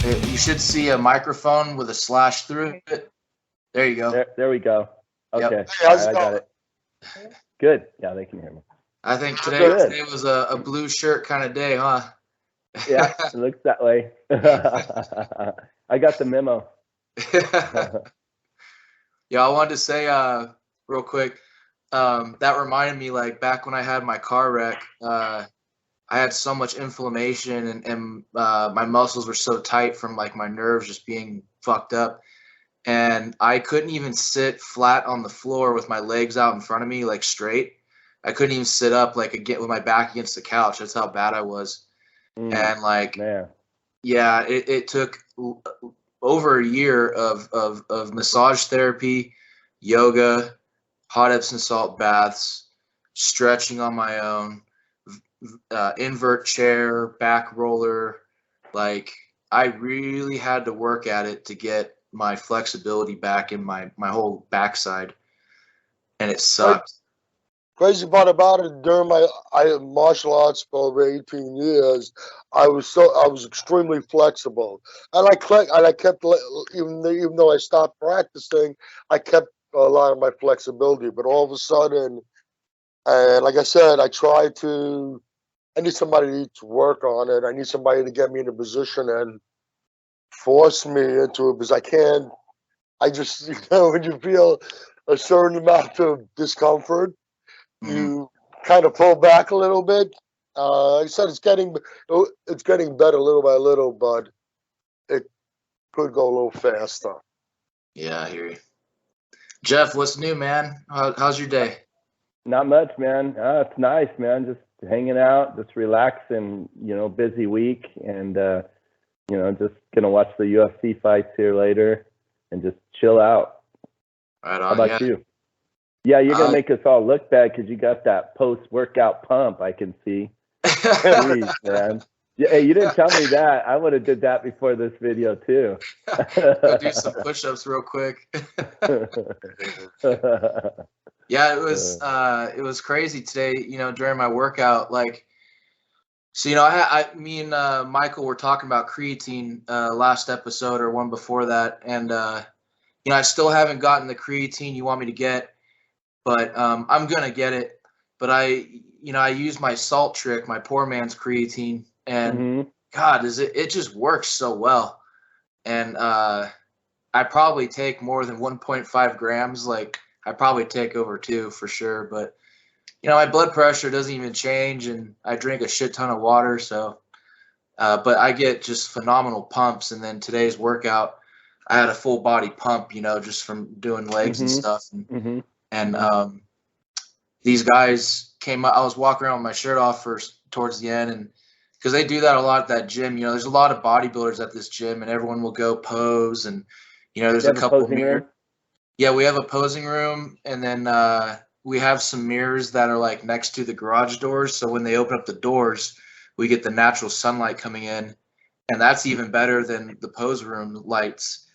You should see a microphone with a slash through it. There you go. There we go. Okay. Yep. Hey, how's it I got going? it. Good. Yeah, they can hear me. I think Good. today was a blue shirt kind of day, huh? Yeah, it looks that way. I got the memo. Yeah, I wanted to say real quick, that reminded me, like, back when I had my car wreck, I had so much inflammation and my muscles were so tight from, like, my nerves just being fucked up. And I couldn't even sit flat on the floor with my legs out in front of me, like, straight. I couldn't even sit up, like, with my back against the couch. That's how bad I was. And, like, Man. yeah, it took over a year of massage therapy, yoga, hot Epsom salt baths, stretching on my own, invert chair, back roller. Like, I really had to work at it to get my flexibility back in my whole backside, and it sucked. Crazy part about it, during my martial arts for over 18 years, I was extremely flexible, and I kept even though I stopped practicing, I kept a lot of my flexibility. But all of a sudden, and like I said, I need somebody to work on it. I need somebody to get me in a position and force me into it, because I can't. I just, when you feel a certain amount of discomfort, you kind of pull back a little bit. Like I said, it's getting better little by little, but it could go a little faster. Yeah, I hear you. Jeff, what's new, man? How's your day? Not much, man. It's nice, man. Just hanging out, just relaxing. Busy week, and just gonna watch the UFC fights here later, and just chill out. Right on. How about you? Yeah, you're gonna make us all look bad because you got that post-workout pump. I can see. Jeez, man. Yeah, hey, you didn't tell me that. I would have did that before this video too. Go do some push-ups real quick. Yeah, it was crazy today. During my workout, like, so me and Michael were talking about creatine last episode or one before that, and I still haven't gotten the creatine you want me to get. But I'm gonna get it. But I use my salt trick, my poor man's creatine, and God, it just works so well. And I probably take more than 1.5 grams. Like, I probably take over 2 for sure. But my blood pressure doesn't even change, and I drink a shit ton of water. So, but I get just phenomenal pumps. And then today's workout, I had a full body pump. Just from doing legs and stuff. And these guys came up. I was walking around with my shirt off towards the end, and because they do that a lot at that gym. There's a lot of bodybuilders at this gym, and everyone will go pose, and there's a couple mirrors. Yeah, we have a posing room, and then we have some mirrors that are like next to the garage doors. So when they open up the doors, we get the natural sunlight coming in, and that's even better than the pose room lights.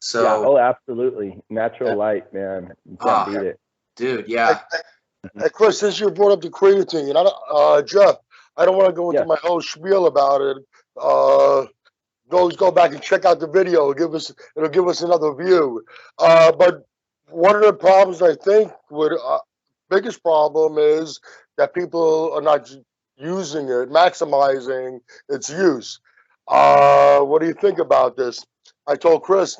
So, yeah, absolutely. Natural light, man. You can't beat it. Dude, yeah. Hey, Chris, since you brought up the creatine, Jeff, I don't want to go into my whole spiel about it. Go back and check out the video. It'll give us another view. But one of the problems, I think, biggest problem is that people are not using it, maximizing its use. What do you think about this? I told Chris,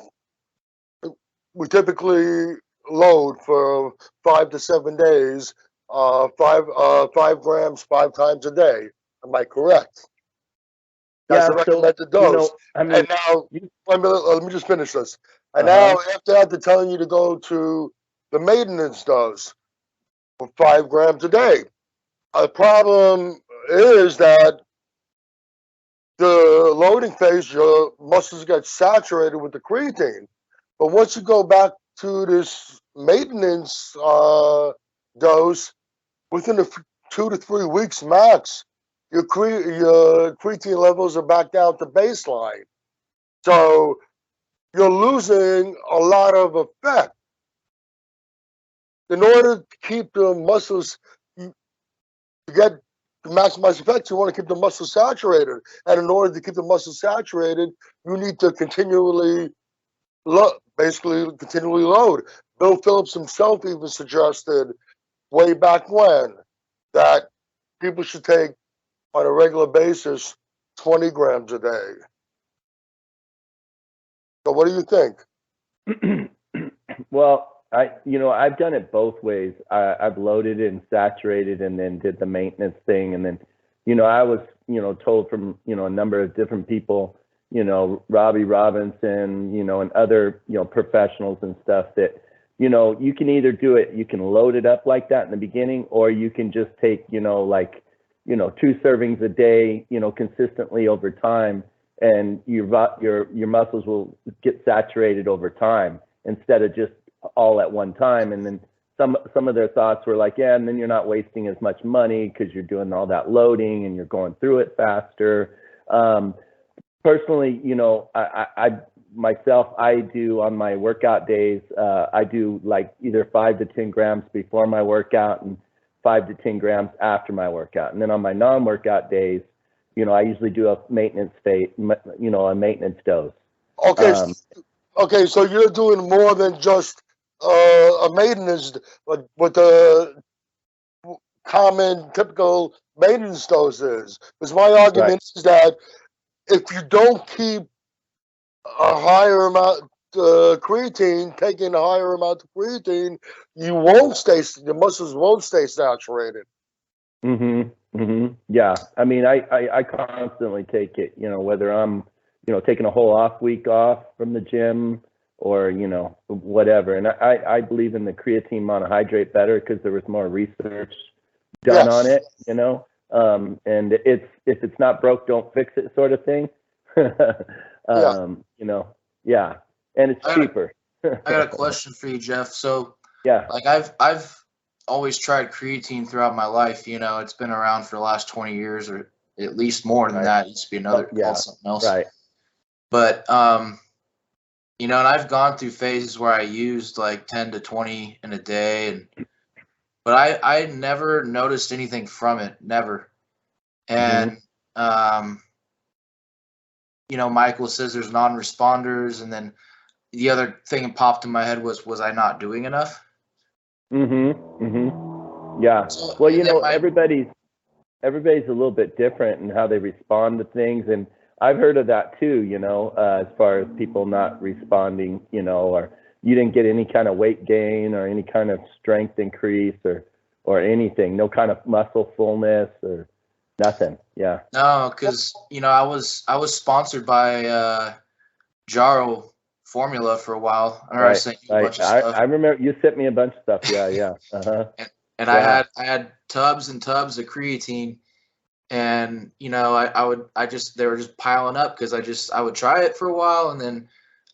we typically load for 5 to 7 days, 5 grams 5 times a day. Am I correct? That's the recommended dose. And now, let me just finish this. And now, after that, they're telling you to go to the maintenance dose for 5 grams a day. The problem is that the loading phase, your muscles get saturated with the creatine. But once you go back to this maintenance dose, within 2 to 3 weeks max, your creatine levels are back down to baseline. So you're losing a lot of effect. In order to keep the muscles, to get maximize effect, you want to keep the muscle saturated. And in order to keep the muscle saturated, you need to continually load. Bill Phillips himself even suggested way back when that people should take on a regular basis 20 grams a day. So what do you think? Well, I've done it both ways. I've loaded and saturated and then did the maintenance thing. And then, I was, told from, a number of different people, Robbie Robinson, and other, professionals and stuff that, you can either do it, you can load it up like that in the beginning, or you can just take, 2 servings a day, consistently over time, and your muscles will get saturated over time instead of just all at one time. And then some of their thoughts were like, yeah, and then you're not wasting as much money because you're doing all that loading and you're going through it faster. Personally, I do on my workout days, I do like either 5 to 10 grams before my workout and 5 to 10 grams after my workout. And then on my non-workout days, I usually do a maintenance a maintenance dose. Okay, so you're doing more than just a maintenance, but what the common, typical maintenance dose is. Because my argument is that if you don't keep a higher amount of creatine, taking a higher amount of creatine, your muscles won't stay saturated. Yeah. I mean, I constantly take it, whether I'm, taking a whole week off from the gym or, whatever. And I believe in the creatine monohydrate better because there was more research done on it, and if it's not broke, don't fix it sort of thing. And it's cheaper. I got a question for you, Jeff. So yeah, like I've always tried creatine throughout my life. It's been around for the last 20 years or at least more than that. It used to be called something else. Right. But and I've gone through phases where I used like 10 to 20 in a day, but I never noticed anything from it, never. And Michael says there's non-responders, and then the other thing that popped in my head was I not doing enough? Yeah. So, well, everybody's a little bit different in how they respond to things, and I've heard of that too, as far as people not responding, or you didn't get any kind of weight gain or any kind of strength increase or anything, no kind of muscle fullness or nothing. Yeah. No, because I was sponsored by Jaro Formula for a while. I sent you a bunch of stuff. I remember you sent me a bunch of stuff. Yeah. And I had tubs and tubs of creatine. And they were just piling up because I would try it for a while, and then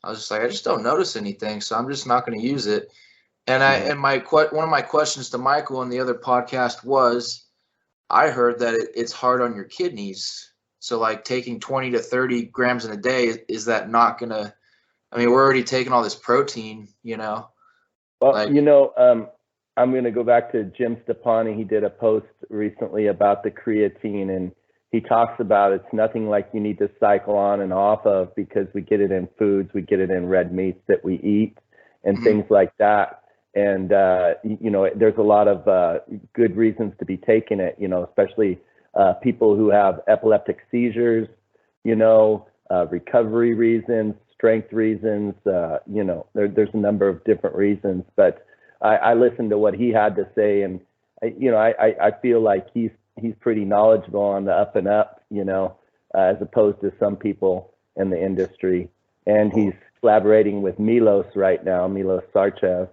I was just like, I just don't notice anything, so I'm just not going to use it. And one of my questions to Michael on the other podcast was, I heard that it's hard on your kidneys. So like taking 20 to 30 grams in a day, is that not gonna? I mean, we're already taking all this protein, Well, I'm going to go back to Jim Stepani. He did a post recently about the creatine, and he talks about it's nothing like you need to cycle on and off of because we get it in foods, we get it in red meats that we eat and things like that. And, there's a lot of good reasons to be taking it, especially people who have epileptic seizures, recovery reasons, strength reasons, there's a number of different reasons, but I listened to what he had to say, and I feel like he's pretty knowledgeable on the up and up, as opposed to some people in the industry. And he's collaborating with Milos right now, Milos Sarcev.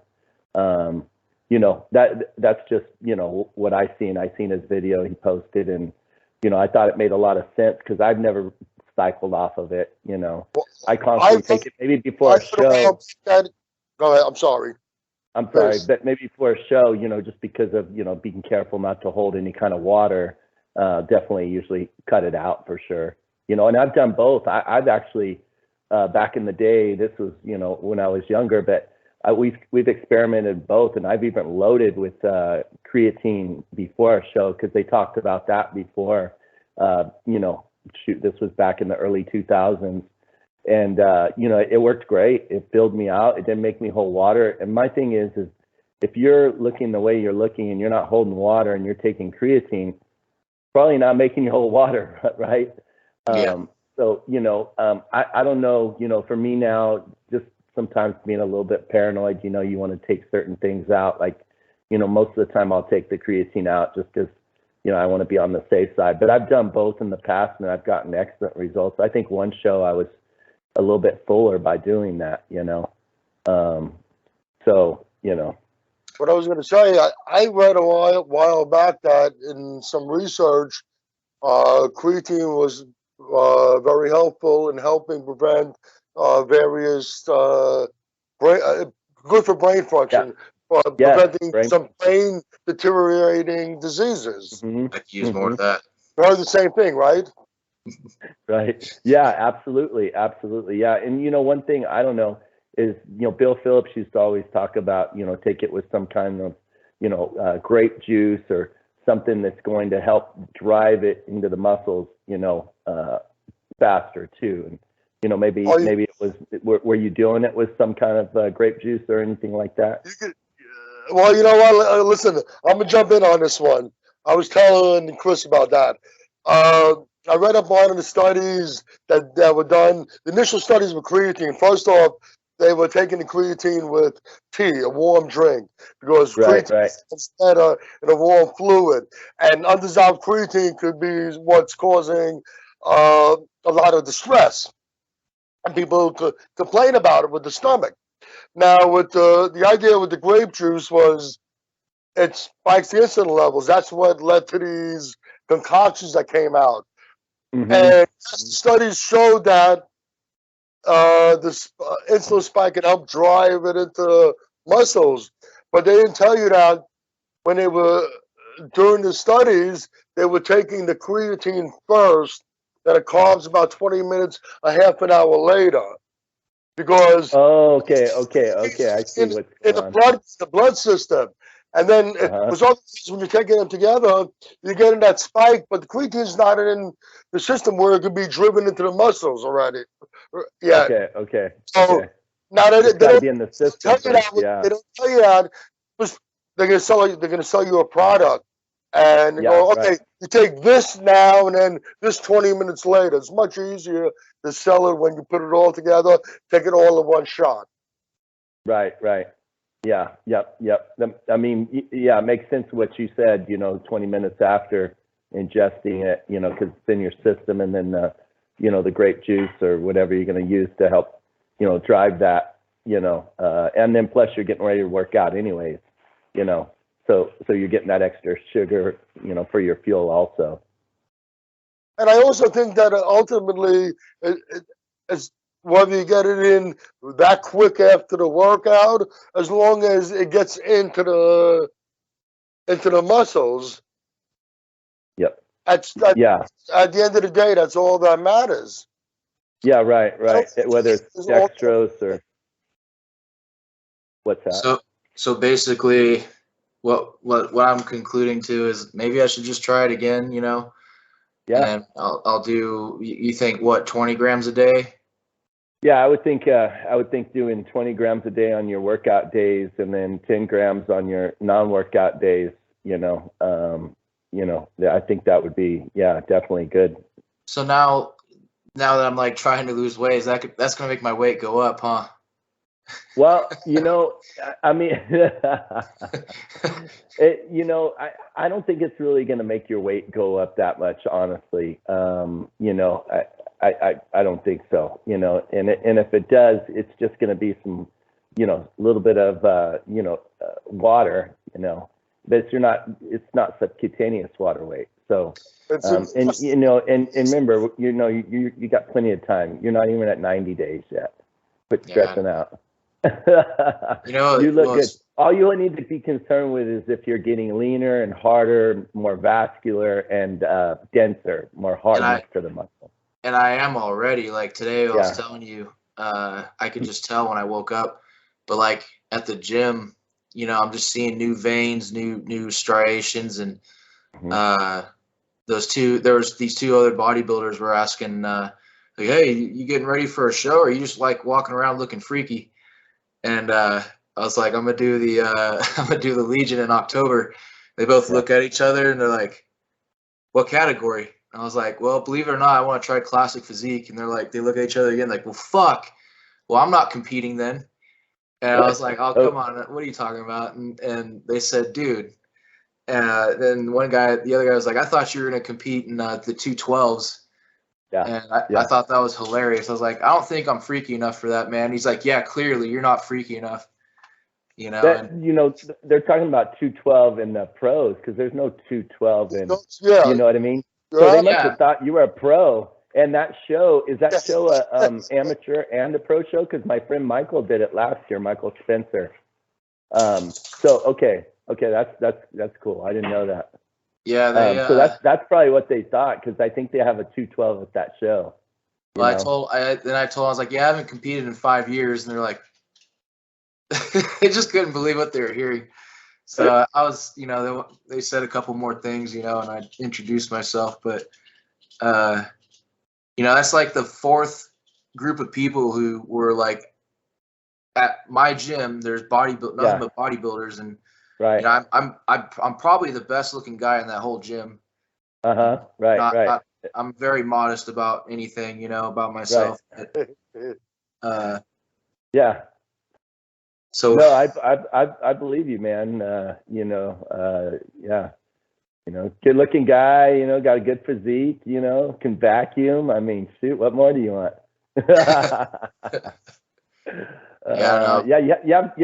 That's just what I seen. I seen his video he posted, and I thought it made a lot of sense because I've never cycled off of it. I constantly take it maybe before a show. Go ahead. I'm sorry, but maybe for a show, just because of, being careful not to hold any kind of water, definitely usually cut it out for sure. And I've done both. I've actually, back in the day, this was, when I was younger, but we've experimented both, and I've even loaded with creatine before our show because they talked about that before. Shoot, this was back in the early 2000s, and it worked great. It filled me out. It didn't make me hold water. And my thing is if you're looking the way you're looking and you're not holding water and you're taking creatine, probably not making you hold water, right? Yeah. So, I don't know, for me now, just sometimes being a little bit paranoid, you want to take certain things out. Like, most of the time I'll take the creatine out just because, I want to be on the safe side. But I've done both in the past and I've gotten excellent results. I think one show I was a little bit fuller by doing that, What I was going to say, I read a while back that in some research, creatine was very helpful in helping prevent various good for brain function, preventing some brain deteriorating diseases. I could use more of that. You heard the same thing, right? Right. Yeah, absolutely. Yeah. And, one thing I don't know is, Bill Phillips used to always talk about, take it with some kind of, grape juice or something that's going to help drive it into the muscles, faster too. And, maybe it was, were you doing it with some kind of grape juice or anything like that? Well, you know what? Listen, I'm going to jump in on this one. I was telling Chris about that. I read up on the studies that were done. The initial studies with creatine. First off, they were taking the creatine with tea, a warm drink, because creatine is better in a warm fluid. And undissolved creatine could be what's causing a lot of distress. And people complain about it with the stomach. Now, with the idea with the grape juice was it spikes the insulin levels. That's what led to these concoctions that came out. Mm-hmm. And studies showed that this insulin spike can help drive it into muscles. But they didn't tell you that when they were doing the studies, they were taking the creatine first, that it carbs about 20 minutes, a half an hour later. Because okay, I see what's in the blood system, and then because obviously when you're taking them together, you're getting that spike, but the creatine is not in the system where it could be driven into the muscles already. Yeah. Okay. So now they don't be in the system. They don't tell you that. They're gonna sell you a product, and you go, okay, you take this now, and then this 20 minutes later. It's much easier to sell it when you put it all together, take it all in one shot. Right. Yeah. Yep. I mean, it makes sense what you said, 20 minutes after ingesting it, because it's in your system, and then, the grape juice or whatever you're going to use to help, drive that, and then plus you're getting ready to work out anyways, so you're getting that extra sugar, for your fuel also. And I also think that ultimately, it's whether you get it in that quick after the workout, as long as it gets into the muscles. Yep. At the end of the day, that's all that matters. Yeah, right. Whether it's dextrose or what's that? So basically, what I'm concluding to is maybe I should just try it again, Yeah. And I'll do. You think what, 20 grams a day? Yeah, I would think doing 20 grams a day on your workout days, and then 10 grams on your non-workout days. I think that would be definitely good. So now that I'm like trying to lose weight, that's gonna make my weight go up, huh? Well, I mean, I don't think it's really going to make your weight go up that much, honestly. I don't think so, and if it does, it's just going to be some, little bit of, water, but it's not subcutaneous water weight. So, and remember, you got plenty of time. You're not even at 90 days yet. Quit stressing out. You look good. All you need to be concerned with is if you're getting leaner and harder, more vascular and denser, more hardness to the muscle. And I am already. Like today, I was telling you, I could just tell when I woke up. But like at the gym, you know, I'm just seeing new veins, new striations, and these two other bodybuilders were asking, like, hey, you getting ready for a show, or are you just like walking around looking freaky? And I was like, I'm gonna do the I'm gonna do the Legion in October. They both look at each other and they're like, what category? And I was like, well, believe it or not, I want to try classic physique. And they're like, they look at each other again, like, well, fuck. Well, I'm not competing then. And I was like, oh, come on, what are you talking about? And they said, dude. Then the other guy was like, I thought you were going to compete in the 212s. Yeah. And I thought that was hilarious. I was like, I don't think I'm freaky enough for that, man. He's like, yeah, clearly you're not freaky enough. You know, they're talking about 212 in the pros because there's no 212 in, you know what I mean? So they must have thought you were a pro. And that show, is that show a amateur and a pro show? Because my friend Michael did it last year, Michael Spencer. So okay, that's cool. I didn't know that. Yeah, so that's probably what they thought, because I think they have a 212 at that show. Well, I told him, I was like, yeah, I haven't competed in 5 years, and they're like, they just couldn't believe what they were hearing. So I was, you know, they said a couple more things, you know, and I introduced myself, but you know, that's like the fourth group of people who were like at my gym. There's nothing but bodybuilders, and right. You know, I'm probably the best looking guy in that whole gym. Right. I'm very modest about anything, you know, about myself. Right. Yeah. So no, I believe you, man. You know, yeah. You know, good looking guy, you know, got a good physique, you know, can vacuum. I mean, shoot, what more do you want? You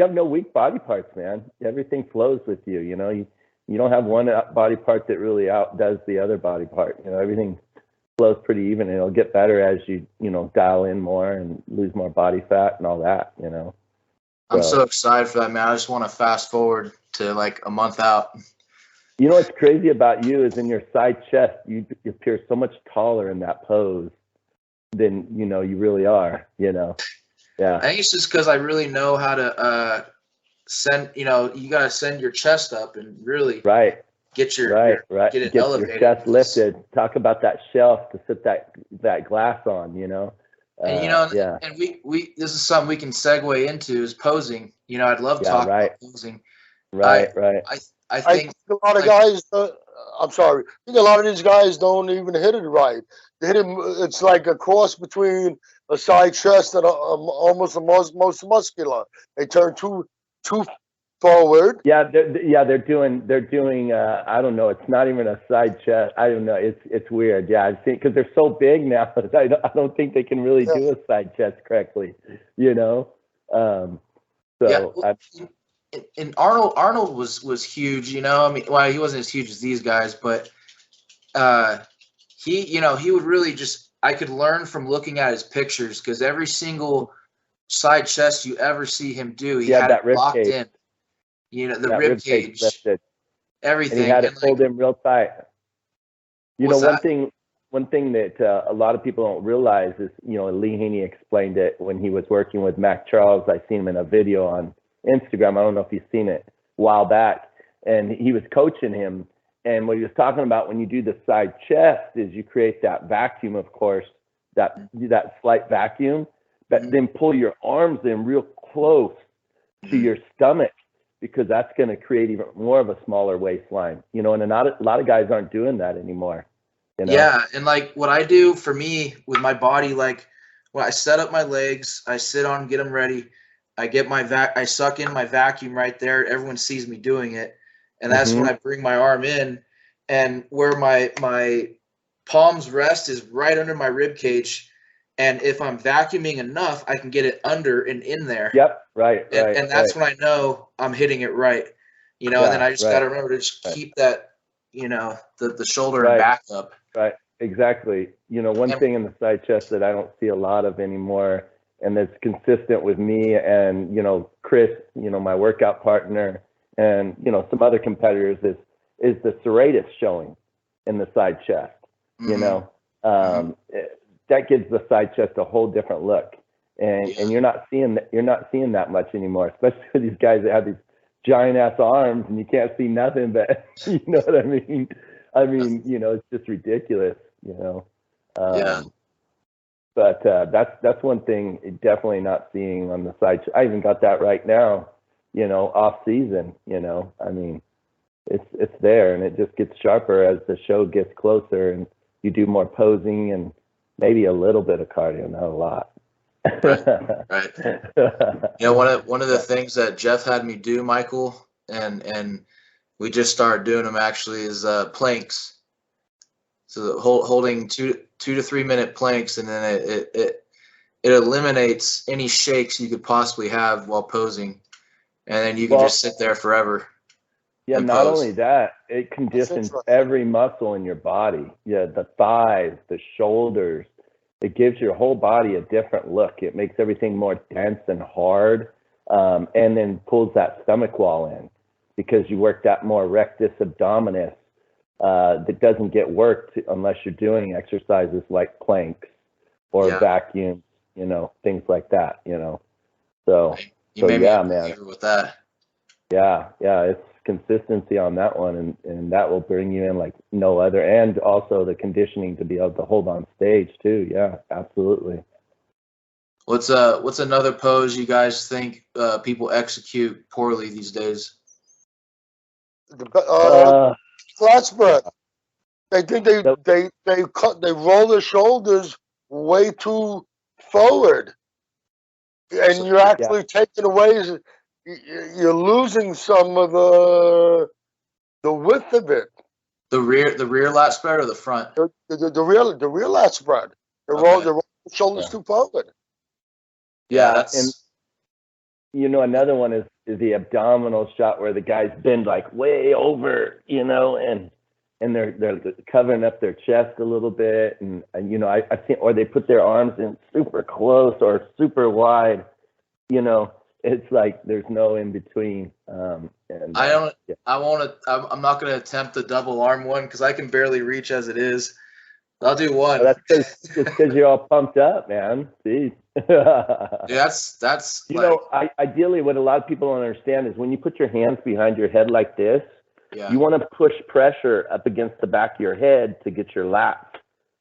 have no weak body parts, man. Everything flows with you. You know, you don't have one body part that really outdoes the other body part. You know, everything flows pretty even, and it'll get better as you know, dial in more and lose more body fat and all that, you know. I'm so excited for that, man. I just want to fast forward to like a month out. You know what's crazy about you is in your side chest, you appear so much taller in that pose than, you know, you really are, you know. Yeah. I think it's just because I really know how to send, you know, you got to send your chest up and really get get it elevated. Your chest lifted. Talk about that shelf to sit that glass on, you know. And you know, and we this is something we can segue into is posing. You know, I'd love to talk about posing. Right. I think a lot of guys. I'm sorry. I think a lot of these guys don't even hit it right. They hit it. It's like a cross between a side chest and almost a most muscular. They turn too forward. Yeah, they're doing. I don't know. It's not even a side chest. I don't know. It's weird. Yeah, I think because they're so big now. I don't think they can really do a side chest correctly. You know. And Arnold was huge, you know. I mean, well, he wasn't as huge as these guys, but he would really just, I could learn from looking at his pictures, because every single side chest you ever see him do, he had it locked in. You know, the rib cage lifted. Everything. And he had it pulled in real tight. You know, one thing that a lot of people don't realize is, you know, Lee Haney explained it when he was working with Mac Charles. I seen him in a video on Instagram. I don't know if you've seen it a while back, and he was coaching him, and what he was talking about when you do the side chest is you create that vacuum, of course, that slight vacuum, but then pull your arms in real close to your stomach, because that's going to create even more of a smaller waistline, you know. And a lot of guys aren't doing that anymore, you know? Yeah, and like what I do for me with my body, like when I set up my legs, I sit on, get them ready, I get I suck in my vacuum right there. Everyone sees me doing it. And that's when I bring my arm in, and where my palms rest is right under my rib cage. And if I'm vacuuming enough, I can get it under and in there. Yep. Right. And that's when I know I'm hitting it right. You know, and then I just got to remember to just keep that, you know, the shoulder and back up. Right. Exactly. You know, one thing in the side chest that I don't see a lot of anymore, and that's consistent with me and, you know, Chris, you know, my workout partner, and, you know, some other competitors, is the serratus showing in the side chest. You know, that gives the side chest a whole different look. and you're not seeing that much anymore, especially for these guys that have these giant ass arms and you can't see nothing. But you know what I mean? It's just ridiculous. But that's one thing definitely not seeing on the side. I even got that right now. Off season. It's there, and it just gets sharper as the show gets closer, and you do more posing and maybe a little bit of cardio, not a lot. Right. One of the things that Jeff had me do, Michael, and we just started doing them actually, is planks. So holding 2 to 3 minute planks, and then it eliminates any shakes you could possibly have while posing, and then you can just sit there forever. Yeah, not only that, it conditions every muscle in your body. Yeah, the thighs, the shoulders. It gives your whole body a different look. It makes everything more dense and hard, and then pulls that stomach wall in because you work that more rectus abdominis that doesn't get worked unless you're doing exercises like planks or vacuums, things like that, So, man. With that. Yeah, it's consistency on that one, and that will bring you in like no other, and also the conditioning to be able to hold on stage too. Yeah, absolutely. What's another pose you guys think people execute poorly these days? The flat spread. They think they roll their shoulders way too forward, and you're actually taking away. You're losing some of the width of it. The rear lat spread or the front? The rear lat spread. They roll the shoulders too forward. Yeah, that's. And another one is the abdominal shot where the guys bend like way over, and they're covering up their chest a little bit, and I've seen, or they put their arms in super close or super wide, It's like there's no in between. I'm not going to attempt the double arm one because I can barely reach as it is. I'll do one. That's because you're all pumped up, man. See. That's ideally what a lot of people don't understand is when you put your hands behind your head like this, you want to push pressure up against the back of your head to get your lats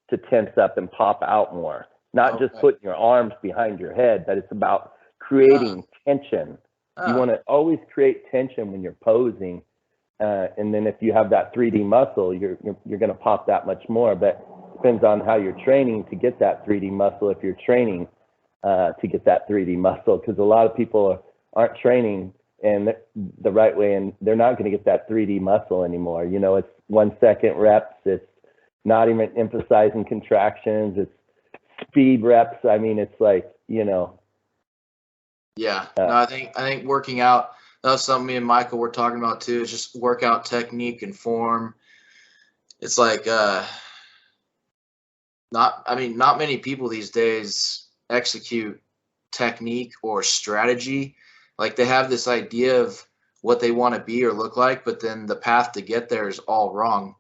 to tense up and pop out more. Not just putting your arms behind your head, but it's about creating tension. You want to always create tension when you're posing, and then if you have that 3D muscle, you're going to pop that much more. But it depends on how you're training to get that 3D muscle. If you're training to get that 3D muscle, because a lot of people aren't training and the right way, and they're not going to get that 3D muscle anymore. It's 1 second reps. It's not even emphasizing contractions. It's speed reps. It's like Yeah, no, I think working out, that's something me and Michael were talking about too, is just workout technique and form. It's like not many people these days execute technique or strategy. Like they have this idea of what they want to be or look like, but then the path to get there is all wrong.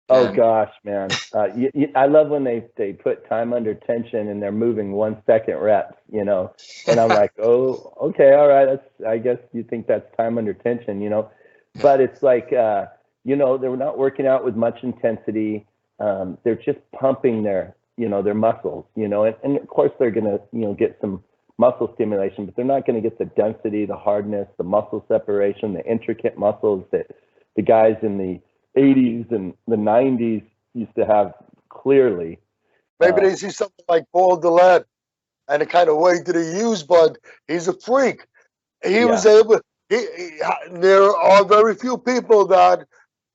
Oh gosh, man! I love when they put time under tension and they're moving 1 second reps, and I'm like, oh, okay, all right. I guess you think that's time under tension, but it's like, they're not working out with much intensity. They're just pumping their muscles, and of course they're gonna, get some muscle stimulation, but they're not gonna get the density, the hardness, the muscle separation, the intricate muscles that the guys in the 80s and the 90s used to have clearly. Maybe they see something like Paul Dillette and the kind of weight that he used, but he's a freak. He was able. There are very few people that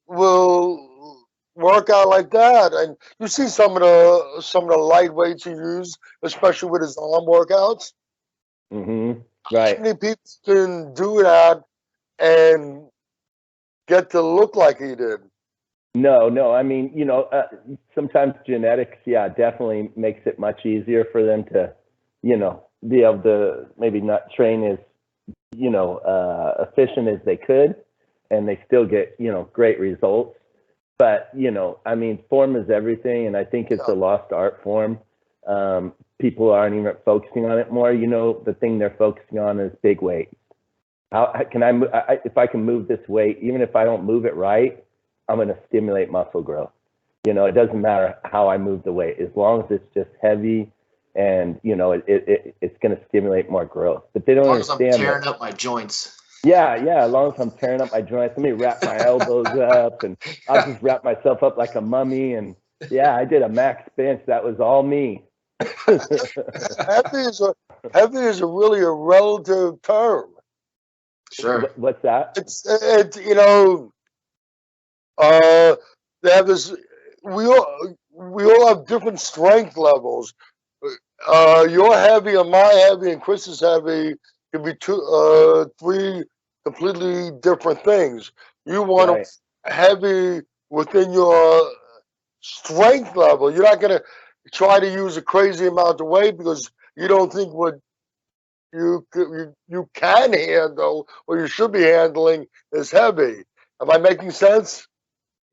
will work out like that, and you see some of the lightweights he used, especially with his arm workouts. Mm-hmm. Right. How many people can do that and get to look like he did? No. Sometimes genetics, definitely makes it much easier for them to, be able to maybe not train as, efficient as they could, and they still get, great results. But, form is everything, and I think it's a lost art form. people aren't even focusing on it more. You know, the thing they're focusing on is big weight. How can if I can move this weight, even if I don't move it right, I'm going to stimulate muscle growth. You know, it doesn't matter how I move the weight, as long as it's just heavy, and you know, it's going to stimulate more growth. But they don't understand. As long as I'm tearing up my joints. Yeah, as long as I'm tearing up my joints, let me wrap my elbows up, and I'll just wrap myself up like a mummy. And yeah, I did a max bench. That was all me. Heavy is a really a relative term. Sure. What's that? It's you know, they have this. We all have different strength levels. You're heavy and my heavy and Chris is heavy could be three completely different things. You want Right. heavy within your strength level. You're not gonna try to use a crazy amount of weight because you don't think what you can handle or you should be handling is heavy. Am I making sense?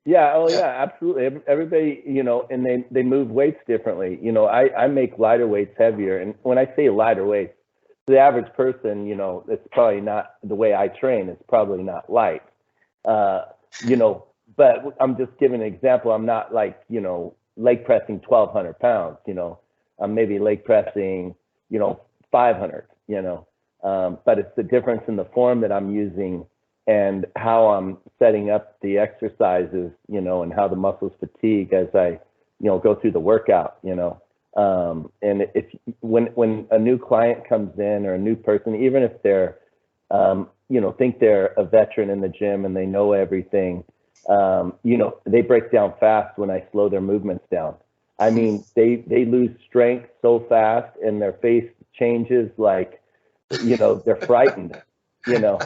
Yeah. Oh, yeah. Absolutely. Everybody, you know, and they move weights differently. You know, I make lighter weights heavier, and when I say lighter weights, the average person, you know, it's probably not the way I train. It's probably not light. You know, but I'm just giving an example. I'm not like, you know, leg pressing 1,200 pounds. You know, I'm maybe leg pressing, you know, 500. You know, but it's the difference in the form that I'm using and how I'm setting up the exercises, you know, and how the muscles fatigue as I, you know, go through the workout, you know. And when a new client comes in, or a new person, even if they're, you know, think they're a veteran in the gym and they know everything, you know, they break down fast when I slow their movements down. I mean, they lose strength so fast and their face changes like, you know, they're frightened, you know.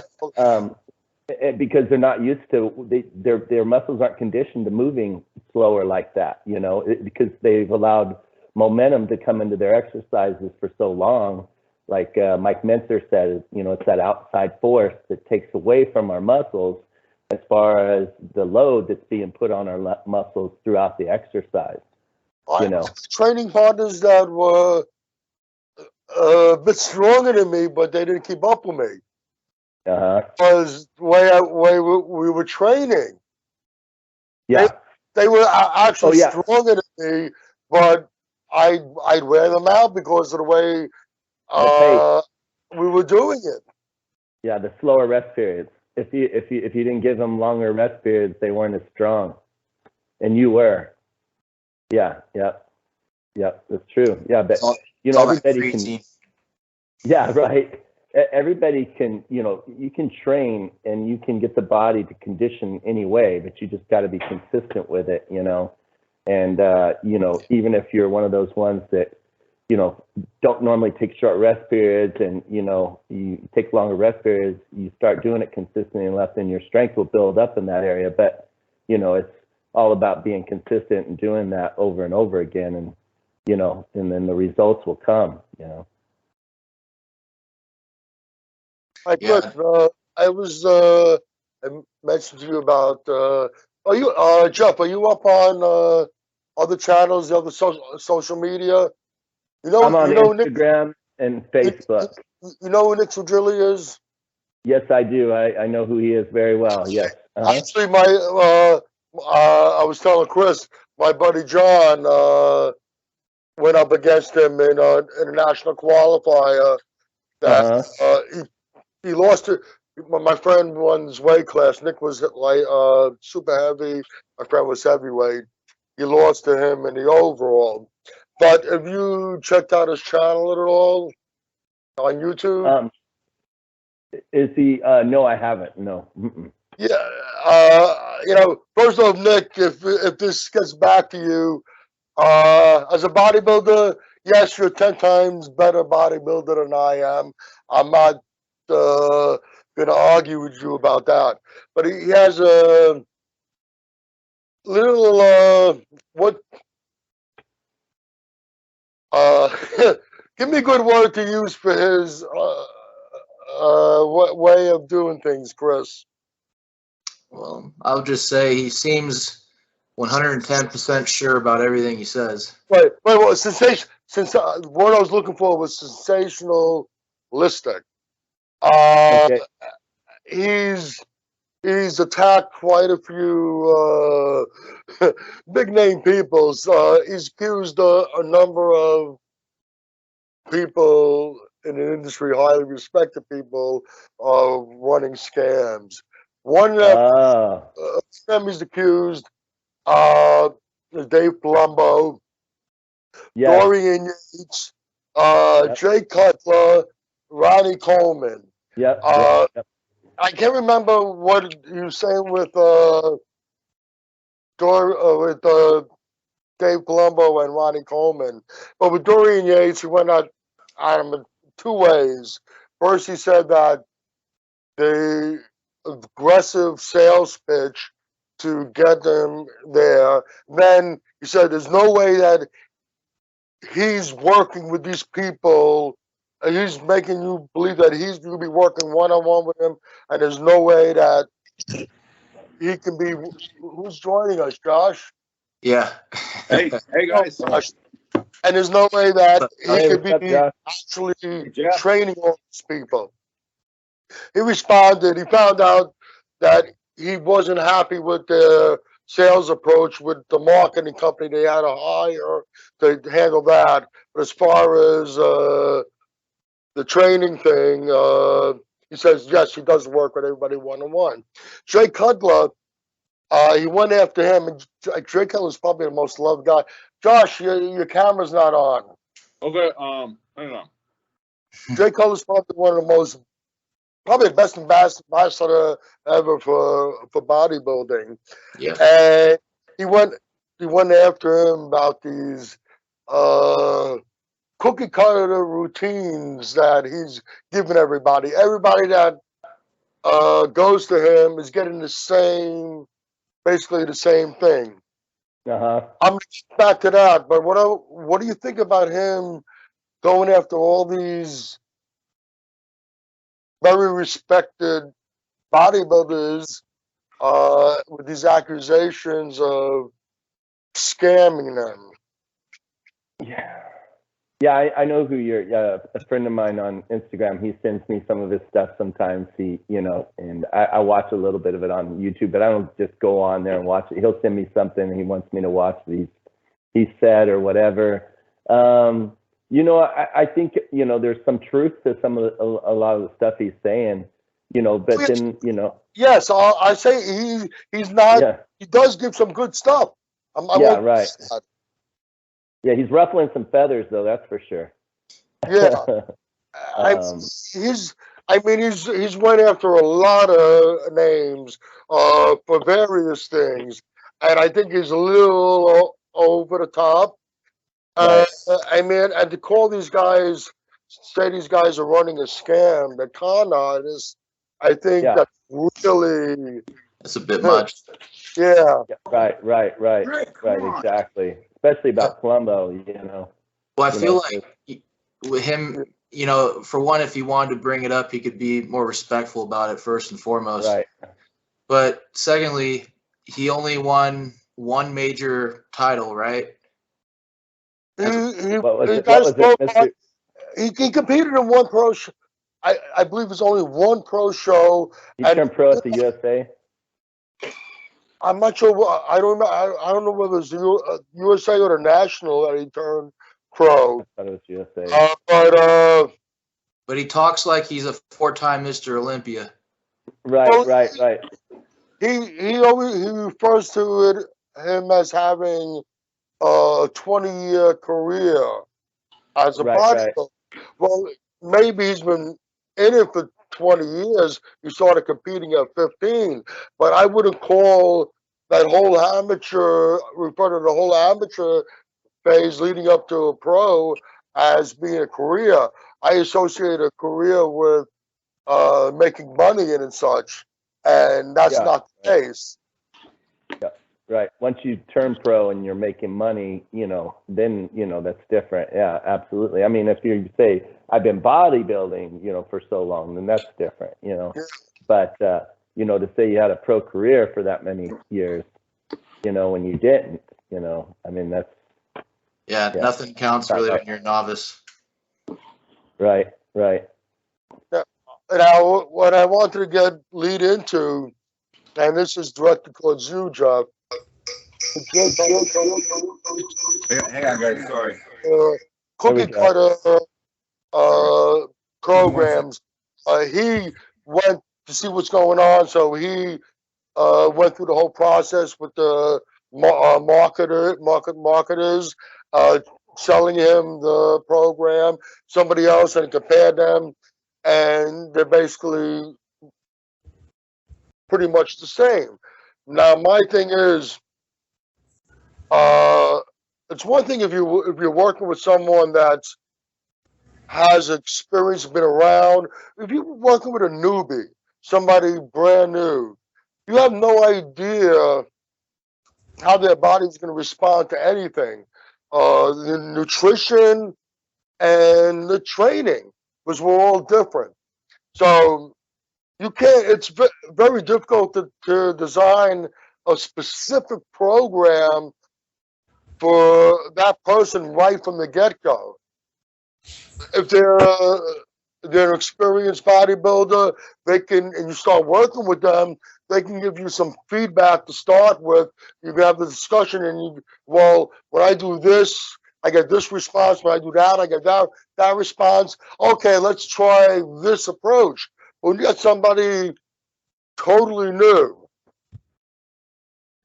Because they're not used to, their muscles aren't conditioned to moving slower like that, you know, because they've allowed momentum to come into their exercises for so long. Like Mike Mentzer said, you know, it's that outside force that takes away from our muscles as far as the load that's being put on our muscles throughout the exercise. You know, training partners that were a bit stronger than me, but they didn't keep up with me. Because the way we were training. Yeah. They were actually stronger than me, but I'd wear them out because of the way we were doing it. Yeah, the slower rest periods. If you didn't give them longer rest periods, they weren't as strong, and you were. Yeah. That's true. Yeah, but you know, everybody can. Yeah, right. Everybody can, you know, you can train and you can get the body to condition anyway, but you just got to be consistent with it, you know. And, you know, even if you're one of those ones that, you know, don't normally take short rest periods and, you know, you take longer rest periods, you start doing it consistently enough and your strength will build up in that area. But, you know, it's all about being consistent and doing that over and over again. And, you know, and then the results will come, you know. I mentioned to you about. Are you, Jeff? Are you up on other channels, the other social media? You know, I'm on Instagram and Facebook. You know who Nick Trudrilli is? Yes, I do. I know who he is very well. Yes. Actually, I was telling Chris, my buddy John went up against him in an international qualifier. That he lost it. My friend won his weight class. Nick was like super heavy. My friend was heavyweight. He lost to him in the overall. But have you checked out his channel at all on YouTube? Is he? No, I haven't. No. Yeah. You know, first off, Nick, if this gets back to you, as a bodybuilder, yes, you're 10 times better bodybuilder than I am. I'm not going to argue with you about that. But he has a little, give me a good word to use for his way of doing things, Chris. Well, I'll just say he seems 110% sure about everything he says. Right. Well, since what I was looking for was sensationalistic. Okay. He's attacked quite a few big name people. He's accused a number of people in the industry, highly respected people, of running scams. One scam he's accused, Dave Palumbo, Dorian Yates, Jay Cutler, Ronnie Coleman. Yep. I can't remember what you were saying with Dave Palumbo and Ronnie Coleman, but with Dorian Yates, he went out two ways. First, he said that the aggressive sales pitch to get them there. Then he said there's no way that he's working with these people. He's making you believe that he's going to be working one-on-one with him, and there's no way that he can be. Who's joining us, Josh? Yeah. Hey guys. And there's no way that he could be actually training all these people. He responded. He found out that he wasn't happy with the sales approach with the marketing company they had to hire to handle that. But as far as the training thing, he says, yes, he does work with everybody one-on-one. Jay Cutler, he went after him, and Jay Cutler's probably the most loved guy. Josh, your camera's not on. Okay, hang on. Jay Cutler's probably one of the most, probably the best ambassador ever for bodybuilding. Yeah. And he went after him about these cookie cutter routines that he's giving everybody. Everybody that goes to him is getting basically the same thing. I'm gonna get back to that, but what do you think about him going after all these very respected bodybuilders with these accusations of scamming them? Yeah, I know who you're. A friend of mine on Instagram. He sends me some of his stuff sometimes. And I watch a little bit of it on YouTube, but I don't just go on there and watch it. He'll send me something and he wants me to watch he said or whatever. I think there's some truth to a lot of the stuff he's saying. But then Yes, I say he's not. Yeah. He does give some good stuff. Right. Yeah, he's ruffling some feathers, though. That's for sure. Yeah, he's went after a lot of names for various things, and I think he's a little over the top. Right. And to call these guys, say these guys are running a scam, the con artists, I think that's really. That's a bit much. Yeah. Right. Exactly. Especially about Palumbo, Well, I feel like with him, for one, if he wanted to bring it up, he could be more respectful about it first and foremost. Right. But secondly, he only won one major title, right? He competed in one pro show. I believe it's only one pro show. He turned pro at the USA. I'm not sure. I don't know. I don't know whether it's USA or the national that he turned pro. I thought it was USA. But he talks like he's a 4-time Mr. Olympia. Right. He refers to him as having a 20-year career as a bodybuilder. Right. Well, maybe he's been in it for 20 years. He started competing at 15, but I wouldn't call that whole refer to the whole amateur phase leading up to a pro as being a career. I associate a career with making money and such, and that's not the case. Yeah, right. Once you turn pro and you're making money, then that's different. Yeah, absolutely. I mean, if you say I've been bodybuilding, for so long, then that's different, But to say you had a pro career for that many years, when you didn't, I mean, that's Yeah, nothing counts really when you're a novice. Right. Now, what I wanted to lead into, and this is directed towards you, Jeff. Hang on, guys. Sorry. Cookie cutter programs. He went to see what's going on, so he went through the whole process with the marketers selling him the program. Somebody else and compared them, and they're basically pretty much the same. Now, my thing is, it's one thing if you're working with someone that has experience, been around. If you're working with a newbie, somebody brand new, you have no idea how their body's going to respond to anything. The nutrition and the training, because we're all different. So you can't. It's very difficult to design a specific program for that person right from the get-go. If they're an experienced bodybuilder, they can, and you start working with them, they can give you some feedback to start with. You can have the discussion, and when I do this, I get this response. When I do that, I get that response. Okay, let's try this approach. When you get somebody totally new,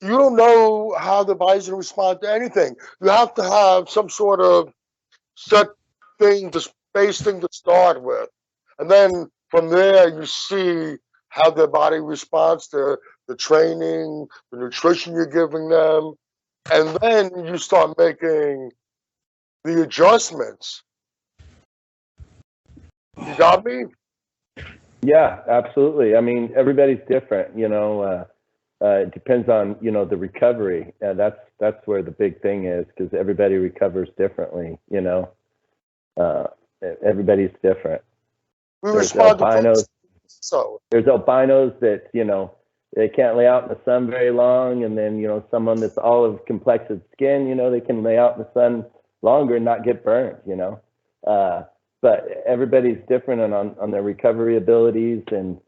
you don't know how the body's going to respond to anything. You have to have some sort of set base thing to start with. And then from there, you see how their body responds to the training, the nutrition you're giving them. And then you start making the adjustments. You got me? Yeah, absolutely. I mean, everybody's different, it depends on, the recovery. That's where the big thing is, because everybody recovers differently, everybody's different. There's albinos that, they can't lay out in the sun very long. And then, someone that's olive complexed skin, they can lay out in the sun longer and not get burned, but everybody's different on their recovery abilities and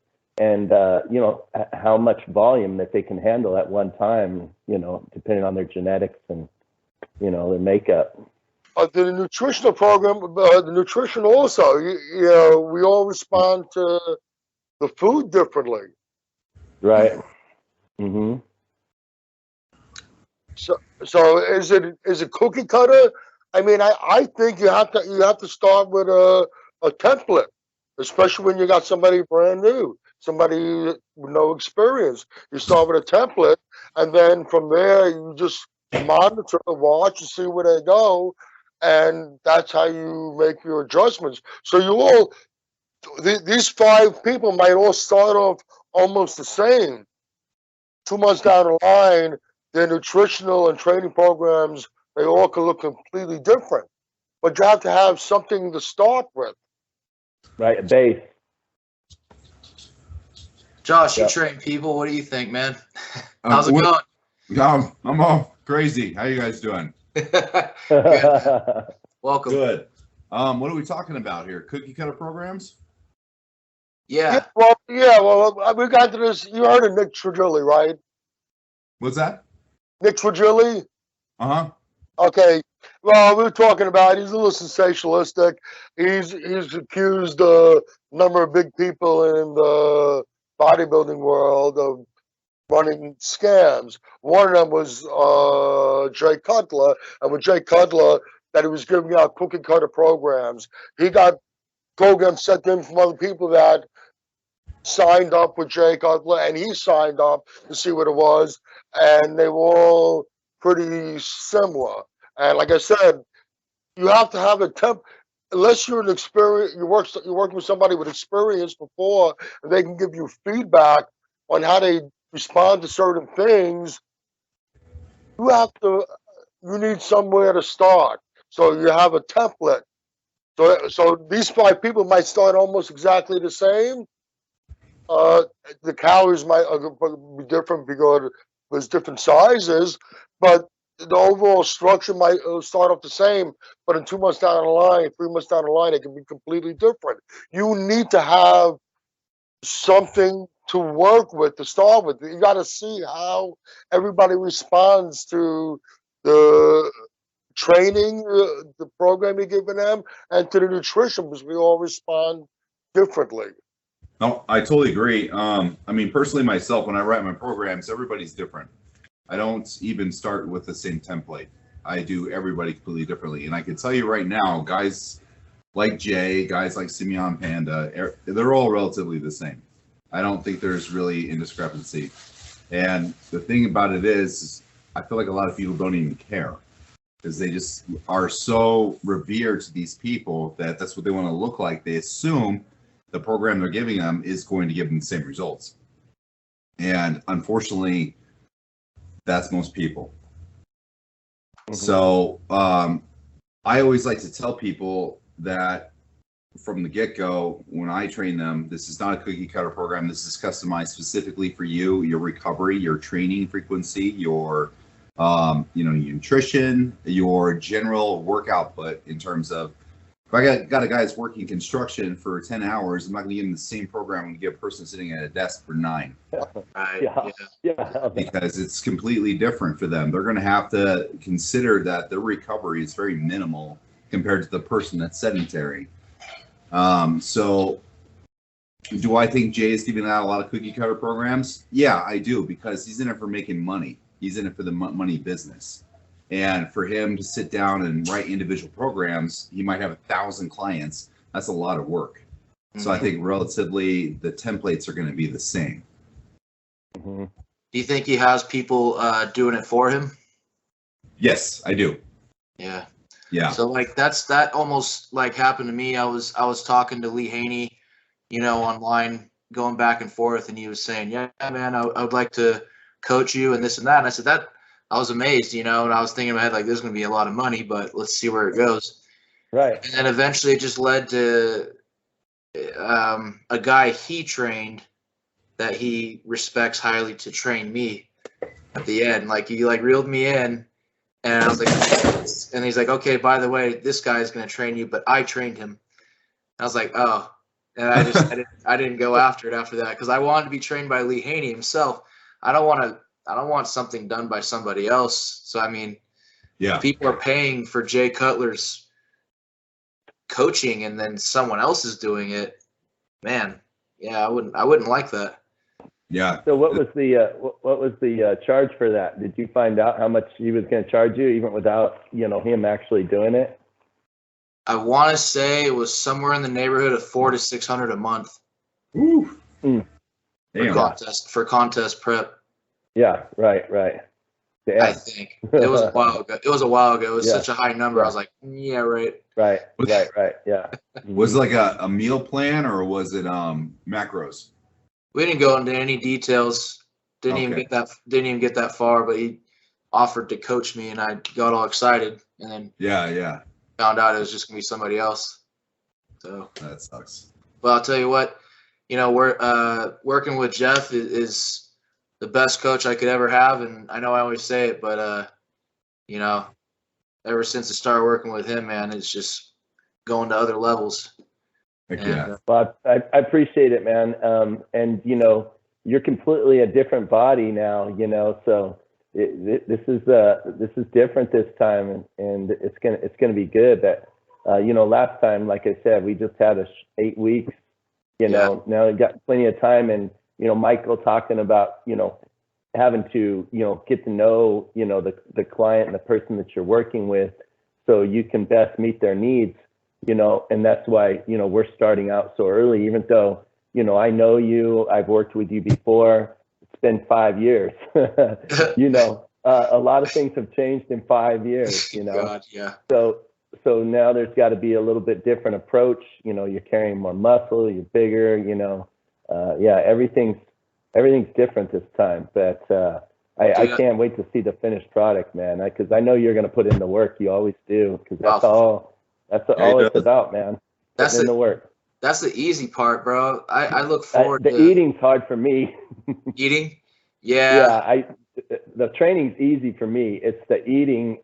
how much volume that they can handle at one time, depending on their genetics and, their makeup. The nutritional program, the nutrition also, we all respond to the food differently. Right. Mm-hmm. So is it cookie cutter? I mean, I think you have to start with a template, especially when you got somebody brand new, somebody with no experience. You start with a template, and then from there you just monitor, watch, and see where they go, and that's how you make your adjustments. So these 5 people might all start off almost the same. 2 months down the line, their nutritional and training programs, they all can look completely different. But you have to have something to start with. Right, a base. Josh, you train people. What do you think, man? How's it going? I'm all crazy. How you guys doing? Good. Welcome. Good. What are we talking about here? Cookie cutter programs? Yeah. Well, we got to this. You heard of Nick Trigilli, right? What's that? Nick Trigilli? Uh-huh. Okay. Well, we were talking about, he's a little sensationalistic. He's accused a number of big people in the bodybuilding world of running scams. One of them was Jay Cutler, and with Jay Cutler, that he was giving out cookie cutter programs. He got programs sent in from other people that signed up with Jay Cutler, and he signed up to see what it was, and they were all pretty similar. And like I said, you have to have unless you're you're working with somebody with experience before, and they can give you feedback on how they respond to certain things. You need somewhere to start. So you have a template. So these 5 people might start almost exactly the same. The calories might be different because there's different sizes, but the overall structure might start off the same, but in 2 months down the line, 3 months down the line, it can be completely different. You need to have something to work with to start with. You got to see how everybody responds to the training, the program you're giving them, and to the nutrition, because we all respond differently. No, I totally agree. I mean, personally, myself, when I write my programs, everybody's different. I don't even start with the same template. I do everybody completely differently. And I can tell you right now, guys like Jay, guys like Simeon Panda, they're all relatively the same. I don't think there's really a discrepancy. And the thing about it is I feel like a lot of people don't even care because they just are so revered to these people that that's what they want to look like. They assume the program they're giving them is going to give them the same results. And unfortunately, that's most people. Mm-hmm. So I always like to tell people that from the get-go, when I train them, this is not a cookie cutter program. This is customized specifically for you, your recovery, your training frequency, your your nutrition, your general work output in terms of, if I got a guy that's working construction for 10 hours, I'm not going to give him the same program when you get a person sitting at a desk for 9. Yeah. Because it's completely different for them. They're going to have to consider that their recovery is very minimal compared to the person that's sedentary. So do I think Jay is giving out a lot of cookie cutter programs? Yeah, I do, because he's in it for making money. He's in it for the money business. And for him to sit down and write individual programs, he might have 1,000 clients. That's a lot of work. Mm-hmm. So I think relatively the templates are going to be the same. Mm-hmm. Do you think he has people doing it for him? Yes, I do. Yeah. Yeah. So like that almost like happened to me. I was talking to Lee Haney, online, going back and forth, and he was saying, "Yeah, man, I would like to coach you and this and that." And I said that. I was amazed, and I was thinking in my head, like, this is going to be a lot of money, but let's see where it goes. Right. And then eventually it just led to a guy he trained that he respects highly to train me at the end. Like, he reeled me in, and I was like, and he's like, okay, by the way, this guy is going to train you, but I trained him. I was like, oh, and I didn't go after it after that, because I wanted to be trained by Lee Haney himself. I don't want something done by somebody else. So, I mean, if people are paying for Jay Cutler's coaching and then someone else is doing it, man, yeah, I wouldn't like that. Yeah. So what was the charge for that? Did you find out how much he was going to charge you even without, him actually doing it? I want to say it was somewhere in the neighborhood of $400 to $600 a month. Ooh. For contest prep. Yeah, right. Damn. I think it was a while ago. It was such a high number. Yeah. I was like, yeah, right. Right. Yeah. Was it like a meal plan, or was it macros? We didn't go into any details. Didn't even get that far. But he offered to coach me, and I got all excited. And then found out it was just gonna be somebody else. So that sucks. But I'll tell you what, we're working with Jeff is the best coach I could ever have, and I know I always say it, but ever since I started working with him, man, it's just going to other levels. Well, I appreciate it, man. And you're completely a different body now, so this is different this time, and it's gonna be good. That last time, like I said, we just had 8 weeks. Now we've got plenty of time, and Michael talking about, having to, get to know, the client and the person that you're working with so you can best meet their needs, and that's why, we're starting out so early, even though, I know you, I've worked with you before. It's been 5 years, a lot of things have changed in 5 years, God, yeah. So now there's got to be a little bit different approach. You're carrying more muscle, you're bigger, everything's different this time. But I can't wait to see the finished product, man, because I know you're going to put in the work. You always do, because that's all it's about, man. Putting in the work. That's the easy part, bro. I look forward to eating's hard for me. Eating? Yeah. the training's easy for me. It's the eating,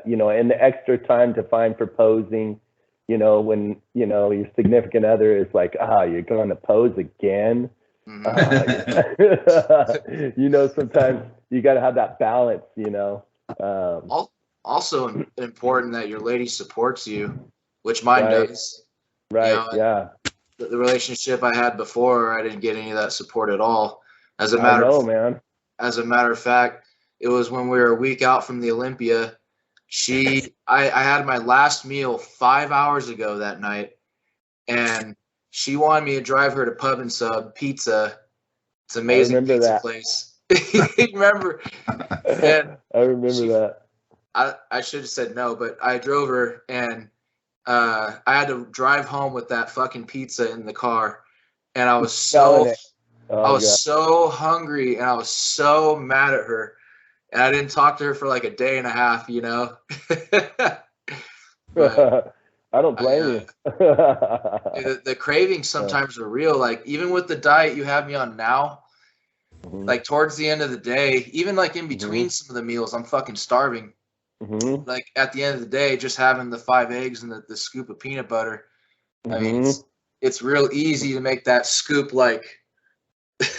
you know, and the extra time to find for posing. You know, when, you know, your significant other is like, you're going to pose again. Mm-hmm. You know, sometimes you got to have that balance, you know. Also important that your lady supports you, which mine does. Right. You know, yeah. The relationship I had before, I didn't get any of that support at all. As a matter of fact, it was when we were a week out from the Olympia. I had my last meal 5 hours ago that night, and she wanted me to drive her to Pub and Sub Pizza. It's an amazing pizza place. Remember? And I remember that. I should have said no, but I drove her, and I had to drive home with that fucking pizza in the car, and I was so hungry, and I was so mad at her, and I didn't talk to her for like a day and a half, you know. But, I don't blame you. The cravings sometimes are real. Like even with the diet you have me on now, like towards the end of the day, even like in between some of the meals, I'm fucking starving. Like at the end of the day, just having the 5 eggs and the scoop of peanut butter. I mean, it's real easy to make that scoop like.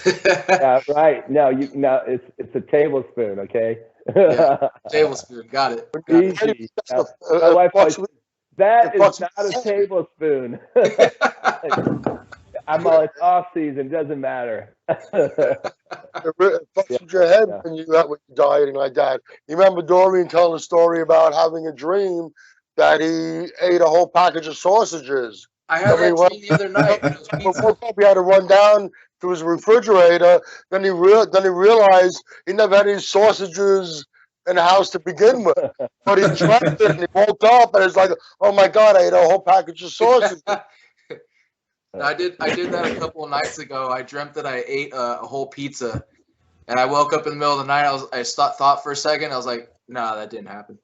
Yeah, right. Now it's a tablespoon, okay? Yeah, tablespoon. Got it. Easy. My wife always, that is not a tablespoon. I'm all, it's off season, doesn't matter. It fucks with your head when you got with dieting like that. You remember Dorian telling a story about having a dream that he ate a whole package of sausages. I had that dream the other night. He had to run down to his refrigerator. Then he realized he never had any sausages in the house to begin with. But he dreamt it, and he woke up, and it's like, oh my God, I ate a whole package of sausages. I did that a couple of nights ago. I dreamt that I ate a whole pizza, and I woke up in the middle of the night. I thought for a second. I was like, "Nah, that didn't happen."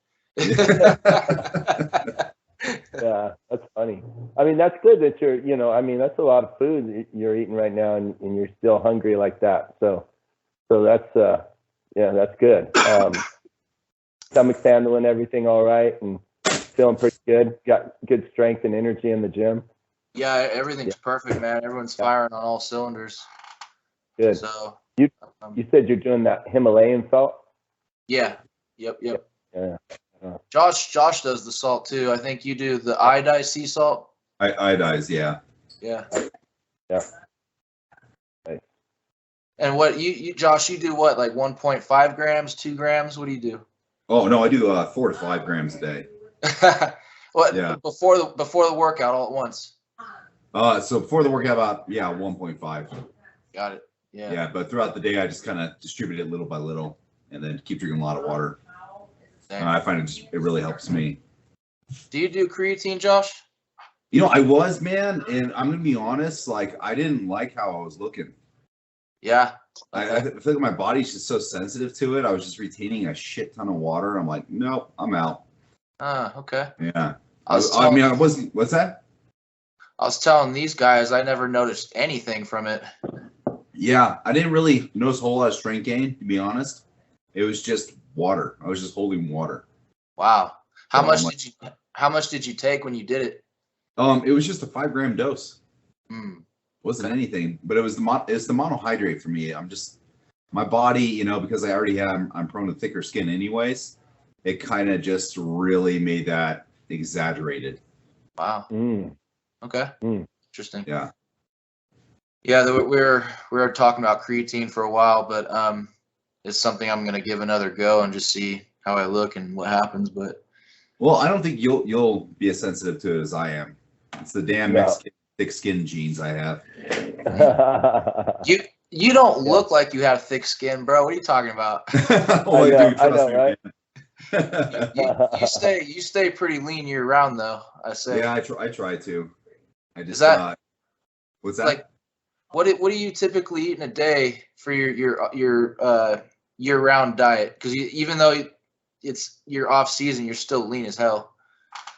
Yeah, that's funny. I mean, that's good that you're, you know, I mean, that's a lot of food you're eating right now, and you're still hungry like that. So that's that's good. Stomach's handling everything all right, and feeling pretty good. Got good strength and energy in the gym. Yeah, everything's perfect, man. Everyone's firing on all cylinders. Good. So you said you're doing that Himalayan salt? Yeah. Yep. Yeah. Josh does the salt too. I think you do the iodized sea salt. Iodized, yeah. Yeah. Nice. And what you Josh, you do what, like 1.5 grams, 2 grams? What do you do? Oh no, I do 4 to 5 grams a day. What? Yeah. Before the workout, all at once. So before the workout, about 1.5. Got it. Yeah. Yeah, but throughout the day, I just kind of distribute it little by little, and then keep drinking a lot of water. I find it really helps me. Do you do creatine, Josh? You know, I was, man, and I'm gonna be honest. Like, I didn't like how I was looking. Yeah. Okay. I feel like my body's just so sensitive to it. I was just retaining a shit ton of water. I'm like, nope, I'm out. Okay. Yeah. I wasn't. What's that? I was telling these guys I never noticed anything from it. Yeah, I didn't really notice a whole lot of strength gain, to be honest. It was just water. I was just holding water. Wow. How much did you take when you did it? It was just a 5 gram dose. Wasn't Okay. anything, but it's the monohydrate for me. My body, you know, because I already I'm prone to thicker skin anyways. It kind of just really made that exaggerated. Wow. Okay. Interesting. Yeah. Yeah, we were talking about creatine for a while, but it's something I'm gonna give another go and just see how I look and what happens. But well, I don't think you'll be as sensitive to it as I am. It's the damn Mexican thick skin genes I have. You don't look like you have thick skin, bro. What are you talking about? I know, right? You stay pretty lean year round, though. I say. Yeah, I try to. I just. What's that? Like, what do you typically eat in a day for your year round diet? Because even though it's your off season, you're still lean as hell.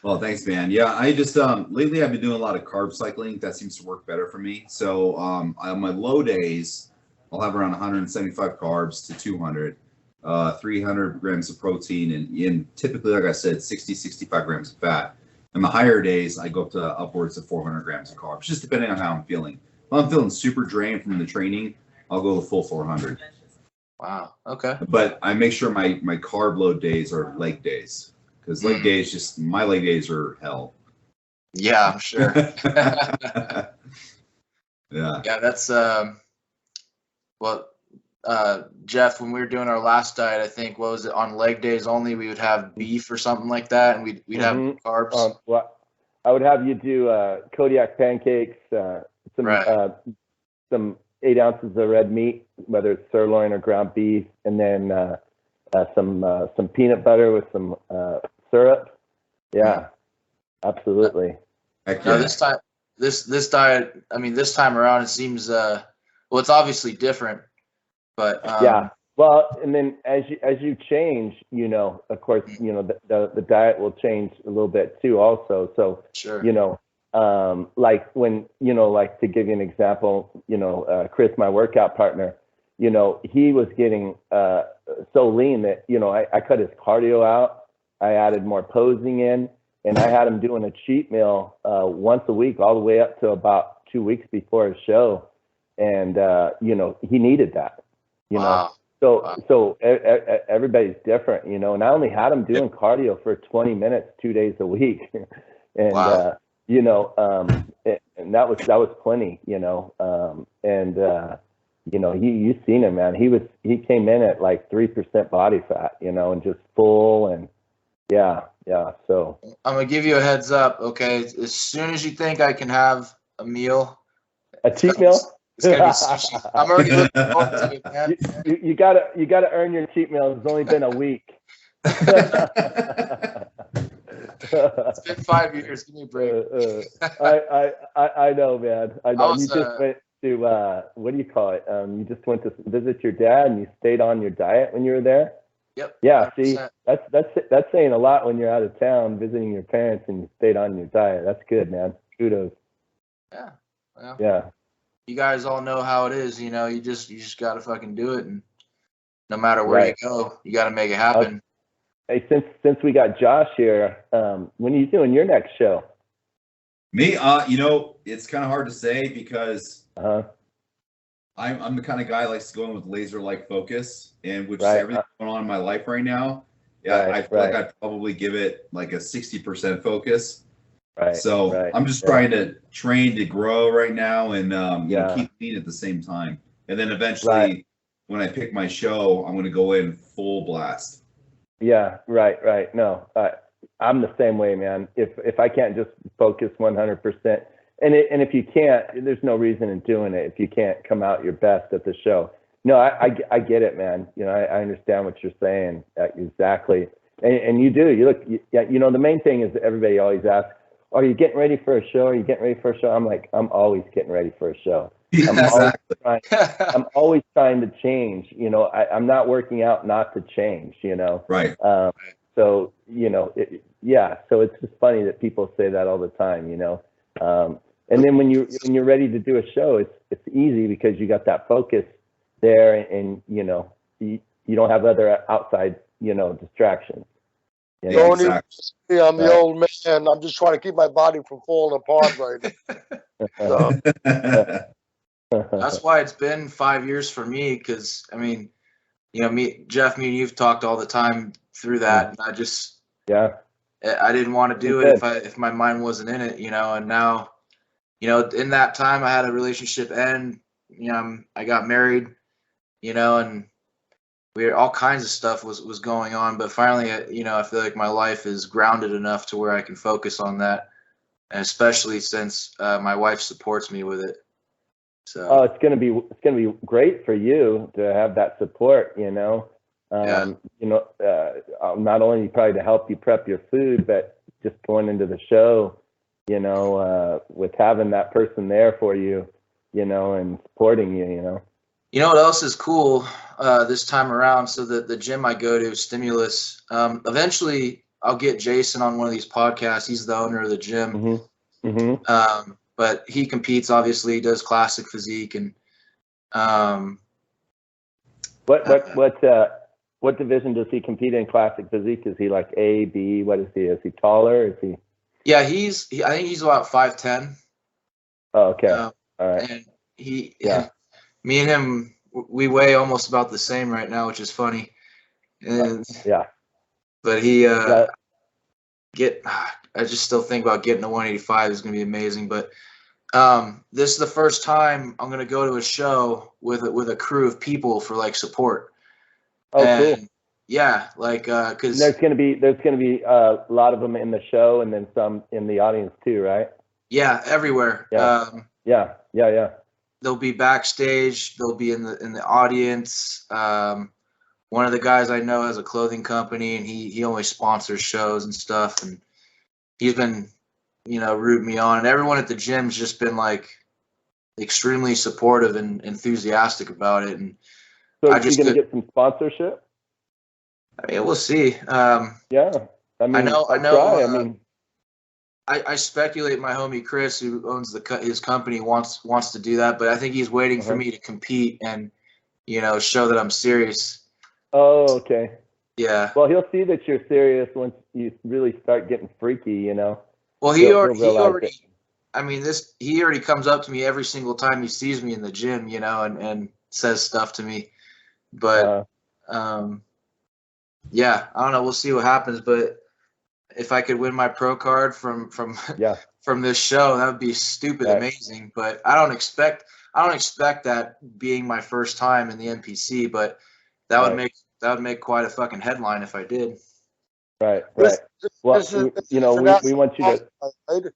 Well, thanks, man. Yeah, I just lately I've been doing a lot of carb cycling. That seems to work better for me. So on my low days, I'll have around 175 carbs to 200. 300 grams of protein, and typically, like I said, 65 grams of fat. And the higher days, I go up to upwards of 400 grams of carbs, just depending on how I'm feeling. If I'm feeling super drained from the training, I'll go the full 400. Wow. Okay. But I make sure my carb load days are leg days, because leg days, my leg days are hell. Yeah, I'm sure. Yeah. Yeah, that's Jeff, when we were doing our last diet, I think, what was it, on leg days only, we would have beef or something like that, and we'd have carbs. Well, I would have you do Kodiak pancakes, some 8 ounces of red meat, whether it's sirloin or ground beef, and then some peanut butter with some syrup. Yeah, absolutely. Heck No, yeah. this diet, I mean, this time around, it seems it's obviously different, but yeah. Well, and then as you change, of course, the diet will change a little bit too, also. So, sure. Like when, like to give you an example, Chris, my workout partner, he was getting so lean that, I cut his cardio out. I added more posing in, and I had him doing a cheat meal once a week, all the way up to about 2 weeks before his show. And, he needed that, Wow. So everybody's different, and I only had him doing cardio for 20 minutes, 2 days a week. And, wow. And that was plenty, and, you've seen him, man. He came in at like 3% body fat, and just full, and yeah. So I'm going to give you a heads up. Okay. As soon as you think I can have a meal, a cheat meal, it's going to be sushi. I'm already looking forward to it, man. You gotta earn your cheat meal. It's only been a week. It's been 5 years. Give me a break. I know, man. I know. You just went to what do you call it? You just went to visit your dad, and you stayed on your diet when you were there. Yep. Yeah. 100%. See, that's saying a lot when you're out of town visiting your parents and you stayed on your diet. That's good, man. Kudos. Yeah. Well, yeah. You guys all know how it is. You just got to fucking do it, and no matter where you go, you got to make it happen. Hey, since we got Josh here, when are you doing your next show? Me, it's kind of hard to say because I'm the kind of guy that likes to go in with laser-like focus, and which is everything going on in my life right now. Yeah, I feel like I'd probably give it like a 60% focus. Right. So I'm just trying to train to grow right now, and keep lean at the same time. And then eventually, when I pick my show, I'm going to go in full blast. Yeah, right. No, I'm the same way, man. If I can't just focus 100%, and if you can't, there's no reason in doing it if you can't come out your best at the show. No, I get it, man. I understand what you're saying exactly, and you do. You look, the main thing is that everybody always asks, "Are you getting ready for a show? Are you getting ready for a show?" I'm like, I'm always getting ready for a show. I'm always trying to change. I'm not working out not to change. Right. So so it's just funny that people say that all the time. And then when you're ready to do a show, it's easy because you got that focus there, and you don't have other outside distractions. Don't even see I'm the old man. I'm just trying to keep my body from falling apart right now. That's why it's been 5 years for me, because Jeff, me and you've talked all the time through that, and I just I didn't want to do it if my mind wasn't in it, and now in that time I had a relationship end, I got married, and all kinds of stuff was going on, but finally I feel like my life is grounded enough to where I can focus on that, and especially since my wife supports me with it. So it's gonna be great for you to have that support, not only probably to help you prep your food, but just going into the show, with having that person there for you, and supporting you, You know what else is cool this time around? So the gym I go to, Stimulus, eventually I'll get Jason on one of these podcasts. He's the owner of the gym. Mm-hmm. But he competes, obviously, does classic physique, and What division does he compete in? Classic physique? Is he like A, B? What is he? Is he taller? Is he? Yeah, I think he's about 5'10". Oh, okay. All right. And me and him, we weigh almost about the same right now, which is funny. And yeah. But I just still think about getting to 185 is going to be amazing. But this is the first time I'm going to go to a show with a crew of people for like support. Oh, cool. Yeah, like because there's gonna be a lot of them in the show and then some in the audience too, right? Yeah, everywhere. Yeah. They'll be backstage. They'll be in the audience. One of the guys I know has a clothing company, and he always sponsors shows and stuff. And he's been, rooting me on. And everyone at the gym's just been like extremely supportive and enthusiastic about it. And so are you gonna get some sponsorship? I mean, we'll see. Yeah, I know. I speculate my homie Chris, who owns his company, wants to do that, but I think he's waiting for me to compete and, show that I'm serious. Oh, okay. Yeah. Well, he'll see that you're serious once you really start getting freaky, Well, he already comes up to me every single time he sees me in the gym, and says stuff to me. But yeah, I don't know. We'll see what happens. But if I could win my pro card from this show, that would be stupid amazing. But I don't expect that being my first time in the NPC. But that would make quite a fucking headline if I did. Right. Well, we want you to.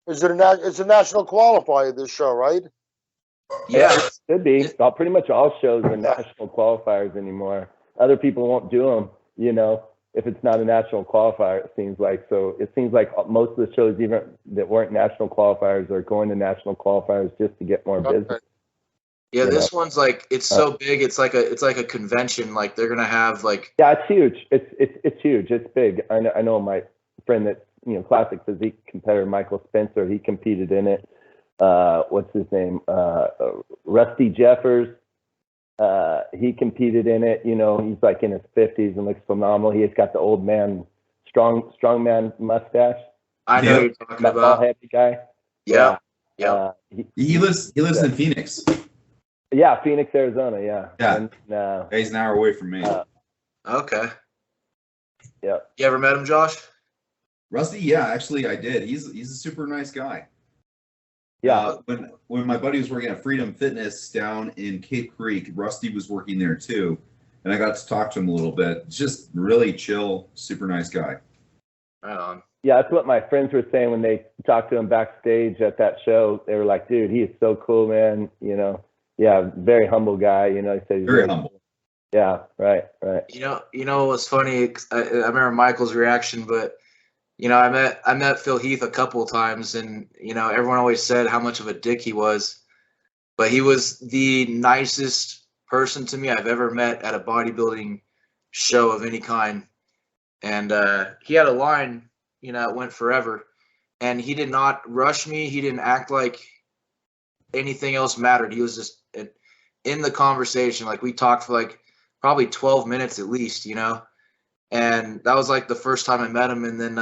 It's a national qualifier, this show, right? Yeah, it should be. Pretty much all shows are national qualifiers anymore. Other people won't do them, if it's not a national qualifier, it seems like. So it seems like most of the shows, even that weren't national qualifiers, are going to national qualifiers just to get more business. Yeah, this one's like, it's so big. It's like a convention. Like they're gonna have like. Yeah, it's huge. It's huge. It's big. I know my friend that classic physique competitor Michael Spencer. He competed in it. What's his name? Rusty Jeffers. He competed in it. He's like in his 50s and looks phenomenal. He's got the old man, strong man mustache. I know you're talking about. Heavy guy. Yeah. He lives in Phoenix. Yeah, Phoenix, Arizona. Yeah. And, he's an hour away from me. Okay. Yeah. You ever met him, Josh? Rusty? Yeah, actually, I did. He's a super nice guy. Yeah. When my buddy was working at Freedom Fitness down in Cape Creek, Rusty was working there too, and I got to talk to him a little bit. Just really chill, super nice guy. Right on. Yeah, that's what my friends were saying when they talked to him backstage at that show. They were like, "Dude, he is so cool, man." Yeah, very humble guy. He said he's very humble. Yeah, right. You know what's funny? I remember Michael's reaction, but. I met Phil Heath a couple of times, and everyone always said how much of a dick he was, but he was the nicest person to me I've ever met at a bodybuilding show of any kind. And he had a line, it went forever, and he did not rush me. He didn't act like anything else mattered. He was just in the conversation. Like we talked for like probably 12 minutes at least, And that was like the first time I met him. And then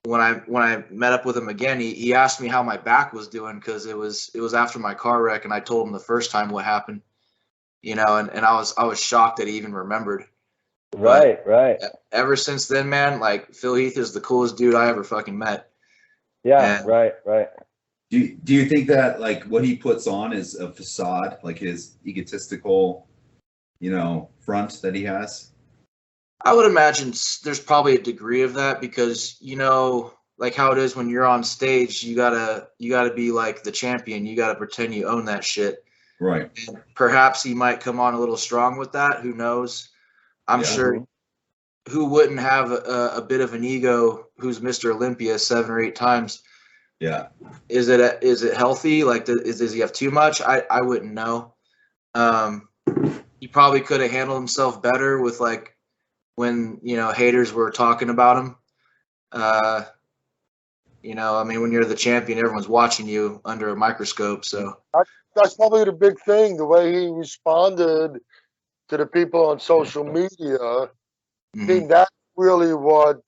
when I met up with him again, he asked me how my back was doing because it was after my car wreck, and I told him the first time what happened, and I was shocked that he even remembered. Right. Ever since then, man, like Phil Heath is the coolest dude I ever fucking met. Yeah, and right. Do you think that like what he puts on is a facade, like his egotistical, front that he has? I would imagine there's probably a degree of that because, like how it is when you're on stage, you gotta be like the champion. You gotta pretend you own that shit. Right. And perhaps he might come on a little strong with that. Who knows? I'm sure. Who wouldn't have a bit of an ego? Who's Mr. Olympia 7 or 8 times? Yeah. Is it healthy? Like, does he have too much? I wouldn't know. He probably could have handled himself better with like. When haters were talking about him, when you're the champion, everyone's watching you under a microscope. So that's probably the big thing. The way he responded to the people on social media, I Mhm. think that's really what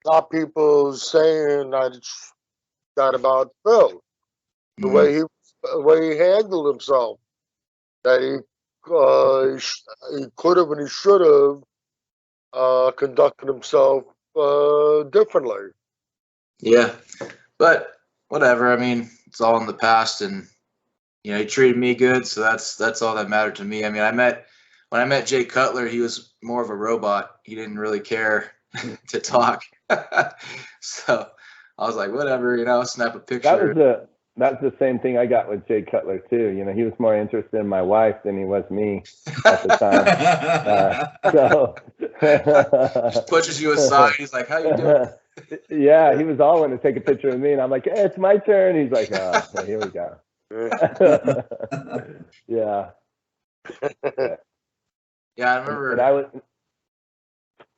got people saying that about Phil. The Mhm. way he handled himself, that he could have and he should have conducted himself differently. Yeah, but whatever. I mean, it's all in the past, and he treated me good, so that's all that mattered to me. I mean, when I met Jay Cutler, he was more of a robot. He didn't really care to talk. So I was like, whatever, snap a picture. That's the same thing I got with Jay Cutler too. He was more interested in my wife than he was me at the time. Just pushes you aside. He's like, how you doing? Yeah, he was all in to take a picture of me, and I'm like, hey, it's my turn. He's like, oh, okay, here we go. Yeah. Yeah, I remember. And I was.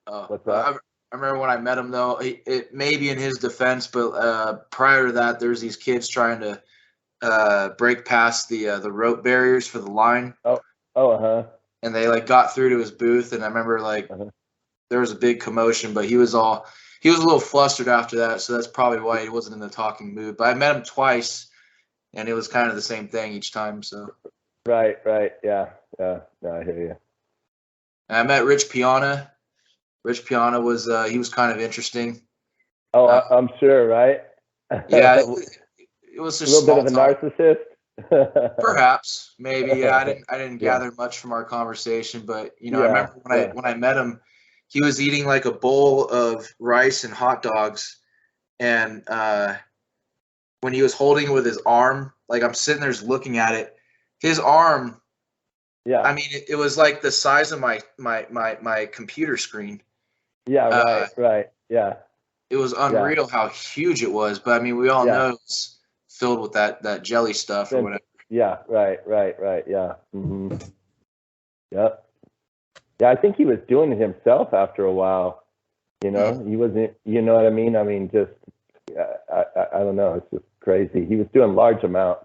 What's that? I remember when I met him, though. It may be in his defense, but prior to that, there's these kids trying to break past the rope barriers for the line. And they got through to his booth, and I remember there was a big commotion, but he was a little flustered after that, so that's probably why he wasn't in the talking mood. But I met him twice, and it was kind of the same thing each time. So. Right, yeah. No, I hear you. And I met Rich Piana. Rich Piana was he was kind of interesting. Oh, I'm sure, right? Yeah, it was just a little bit of a narcissist. Perhaps, maybe. Yeah, I didn't gather much from our conversation, but I remember when I met him, he was eating like a bowl of rice and hot dogs, and when he was holding it with his arm, I'm sitting there just looking at it, his arm. Yeah. I mean, it was like the size of my computer screen. Yeah. Right. Yeah. It was unreal how huge it was, but I mean, we all know it's filled with that jelly stuff or whatever. Yeah. Right. Yeah. Mm-hmm. Yep. Yeah, I think he was doing it himself after a while. He wasn't. You know what I mean? I mean, just I don't know. It's just crazy. He was doing large amounts.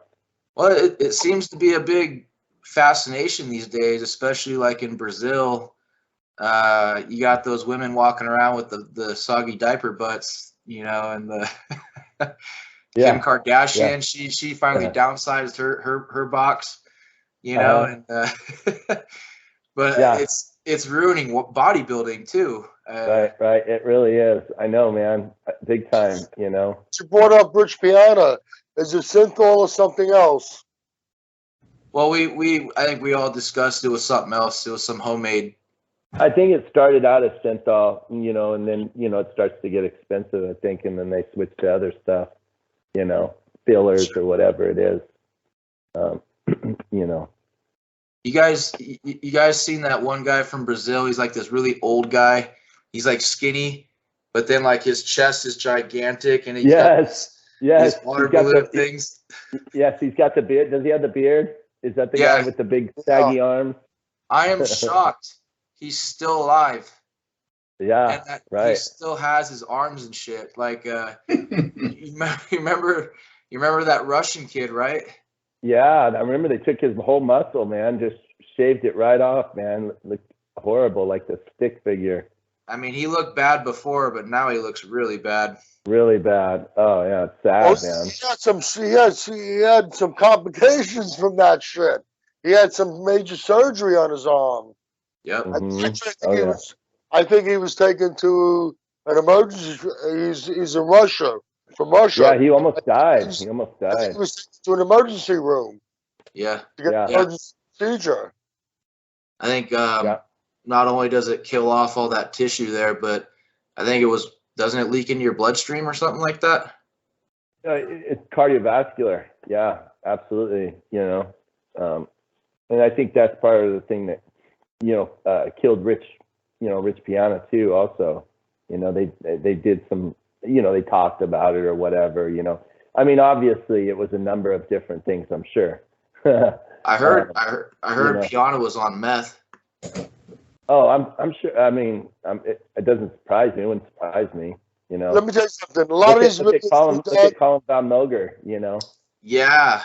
Well, it seems to be a big fascination these days, especially in Brazil. You got those women walking around with the soggy diaper butts, and the Kim Kardashian. Yeah. She finally downsized her box, and but it's ruining bodybuilding too. Right. It really is. I know, man. Big time. You brought up Rich Piana. Is it synthol or something else? Well, I think we all discussed it was something else. It was some homemade. I think it started out as synthol, and then it starts to get expensive, I think, and then they switch to other stuff, fillers or whatever it is. You guys seen that one guy from Brazil? He's like this really old guy. He's skinny, but then his chest is gigantic, and he's got these water balloon things. Yes, he's got the beard. Does he have the beard? Is that the guy with the big saggy arms? I am shocked. He's still alive. Yeah, and right. He still has his arms and shit. You remember that Russian kid, right? Yeah, I remember they took his whole muscle, man. Just shaved it right off, man. Looked horrible, like the stick figure. I mean, he looked bad before, but now he looks really bad. Really bad. Oh yeah, it's sad, man. He had some complications from that shit. He had some major surgery on his arm. Yep. I think he was taken to an emergency. He's in Russia. From Russia. Yeah, he almost died. I think he was taken to an emergency room. Yeah. To get emergency procedure. I think not only does it kill off all that tissue there, but I think doesn't it leak into your bloodstream or something like that? It's cardiovascular. Yeah, absolutely. And I think that's part of the thing that killed Rich Piana too. Also, they did some, they talked about it or whatever. I mean, obviously it was a number of different things, I'm sure. I heard Piana was on meth. Oh, I'm sure. I mean, it doesn't surprise me. It wouldn't surprise me. Let me tell you something. A lot of these look at Colin Von Moger. Yeah,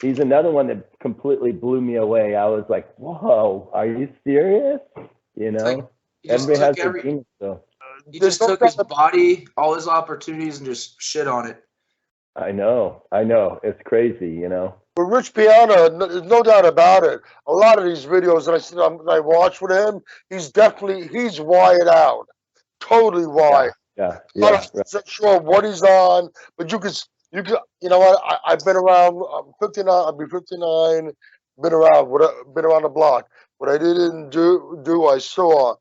he's another one that completely blew me away. I was like, whoa, are you serious? You know, like everybody has their demons, so. He just took his body, all his opportunities, and just shit on it. I know. It's crazy, you know. With Rich Piana, there's no doubt about it. A lot of these videos that I watch with him, he's wired out, totally wired. Yeah. I'm not sure what he's on, but you know what? I've been around. I'm 59. I'll be 59. Been around the block. What I didn't do, I saw.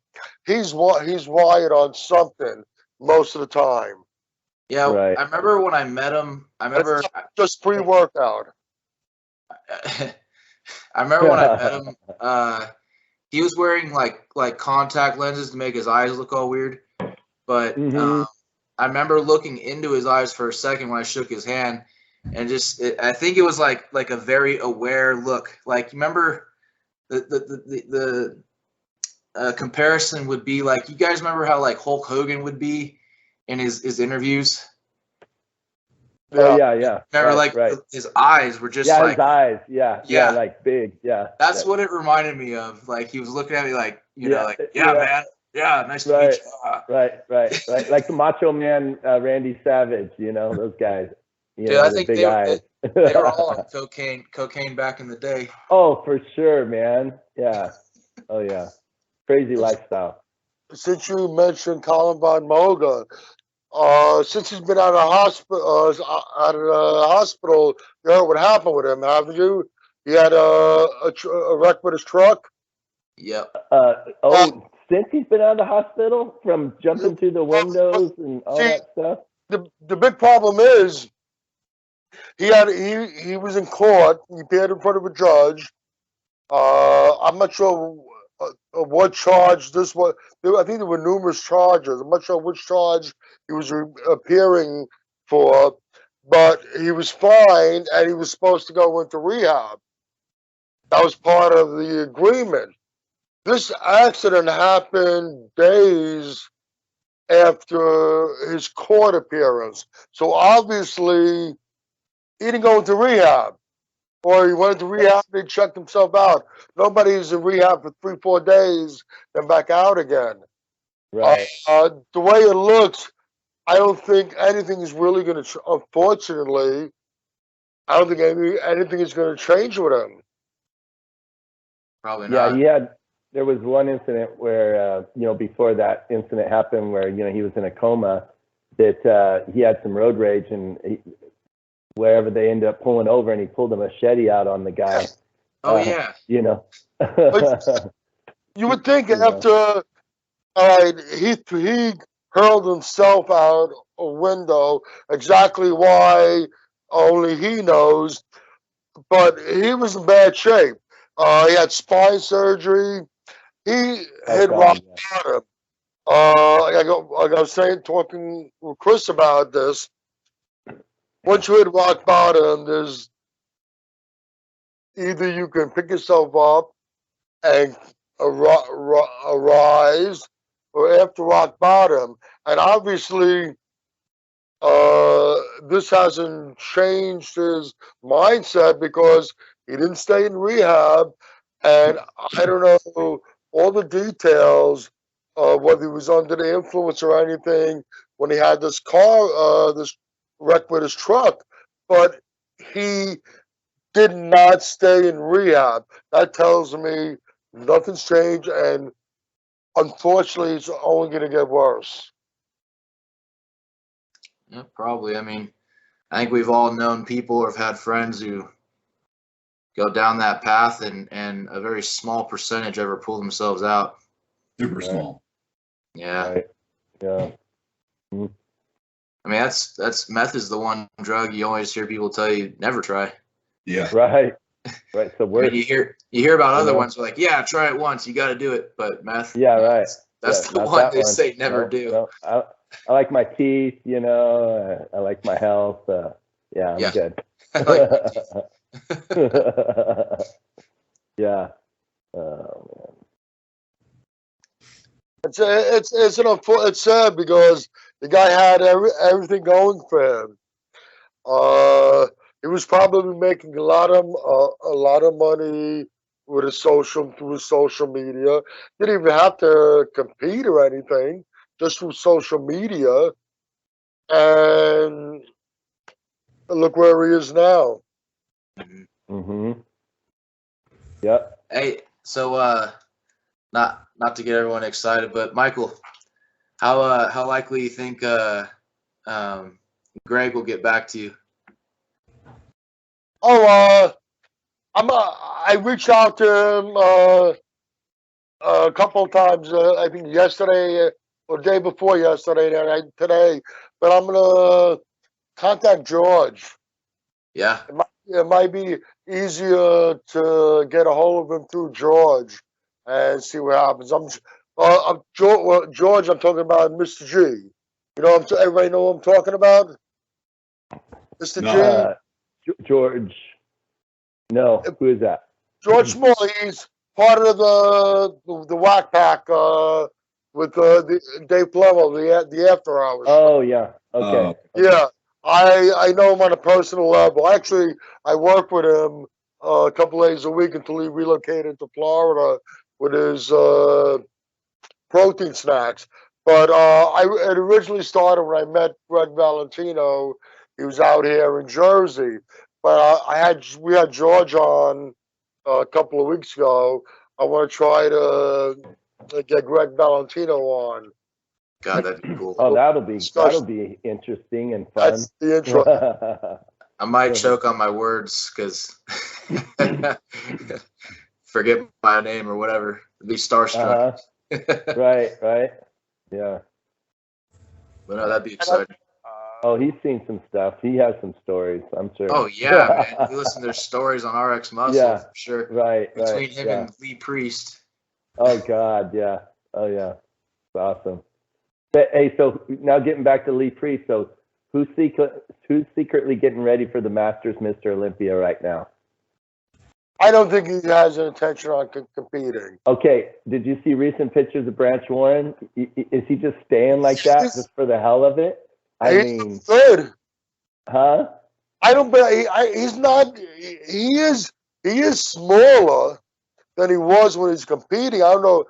He's wired on something most of the time. Yeah, right. I remember when I met him. It's just pre-workout. I remember when I met him. He was wearing like contact lenses to make his eyes look all weird. But I remember looking into his eyes for a second when I shook his hand, and I think it was like a very aware look. Like, you remember the comparison would be like, you guys remember how like Hulk Hogan would be in his interviews? Oh yeah. Remember, his eyes were just his eyes, yeah, like big, yeah. That's what it reminded me of. Like, he was looking at me like, you know, like, man. Yeah, nice to meet you. Right. Like the Macho Man, Randy Savage, you know, those guys. Dude, I think they were all on cocaine back in the day. Oh, for sure, man. Yeah. Oh, yeah. Crazy lifestyle. Since you mentioned Colin Von Moga, since he's been out of the hospital, you heard what happened with him, haven't you? He had a wreck with his truck. Yep. Since he's been out of the hospital, from jumping through the windows and all that stuff. The big problem is he was in court. He appeared in front of a judge. I'm not sure what charge this was. I think there were numerous charges. I'm not sure which charge he was appearing for, but he was fined and he was supposed to go into rehab. That was part of the agreement. This accident happened days after his court appearance. So obviously, he didn't go into rehab. Or he went into rehab and he checked himself out. Nobody's in rehab for 3-4 days, then back out again. Right. The way it looks, I don't think anything is really going to, unfortunately, I don't think anything is going to change with him. Probably not. Yeah, there was one incident where, before that incident happened where, he was in a coma, that he had some road rage and wherever they ended up pulling over and he pulled a machete out on the guy. Oh, yeah. You would think after, he hurled himself out a window, exactly why only he knows, but he was in bad shape. He had spine surgery. He hit rock bottom. Like I was saying, talking with Chris about this. Once you hit rock bottom, there's either you can pick yourself up and arise, or after rock bottom. And obviously, this hasn't changed his mindset because he didn't stay in rehab. And I don't know all the details, whether he was under the influence or anything when he had this this wreck with his truck, but he did not stay in rehab. That tells me nothing's changed, and unfortunately, it's only going to get worse. Yeah, probably. I mean, I think we've all known people or have had friends who go down that path, and a very small percentage ever pull themselves out. Super small. Yeah. Right. Yeah. Mm-hmm. I mean, that's meth is the one drug you always hear people tell you never try. Yeah. Right. So I mean, you hear about other ones like, yeah, try it once, you got to do it, but meth. Yeah, right. That's the one they say never do. No. I like my teeth, I like my health. I'm good. I like my teeth. Yeah. Oh, man. It's sad because the guy had everything going for him. he was probably making a lot of money with through social media. Didn't even have to compete or anything, just through social media. And look where he is now. Mm-hmm. Yep. Hey, so not to get everyone excited, but Michael, how likely you think Greg will get back to you? Oh, I reached out to him a couple of times. I think yesterday or day before yesterday, and today. But I'm gonna contact George. Yeah. It might be easier to get a hold of him through George and see what happens. George. I'm talking about Mr. G. You know, everybody know what I'm talking about. Mr. G. George. No, who is that? George Smalley. He's part of the Whack Pack with the Dave Plummer, the After Hours. Oh yeah. Okay. Yeah, I know him on a personal level. Actually, I worked with him a couple days a week until he relocated to Florida with his protein snacks. But it originally started when I met Greg Valentino. He was out here in Jersey. But we had George on a couple of weeks ago. I want to try to get Greg Valentino on. God, that'd be cool. Oh, that'll be interesting and fun. That's the intro. I might choke on my words because forget my name or whatever. Be starstruck. Right. Yeah. But no, that'd be exciting. Oh, he's seen some stuff. He has some stories, I'm sure. Oh yeah, man. You listen to their stories on RX Muscle for sure. Right. Between him and Lee Priest. Oh God, yeah. Oh yeah. It's awesome. But, hey, so now getting back to Lee Priest, so who's secretly getting ready for the Masters Mr. Olympia right now? I don't think he has an intention on competing. Okay, did you see recent pictures of Branch Warren? Is he just staying like that just for the hell of it? I mean, good. Huh? I don't. He's not. He is smaller than he was when he's competing. I don't know.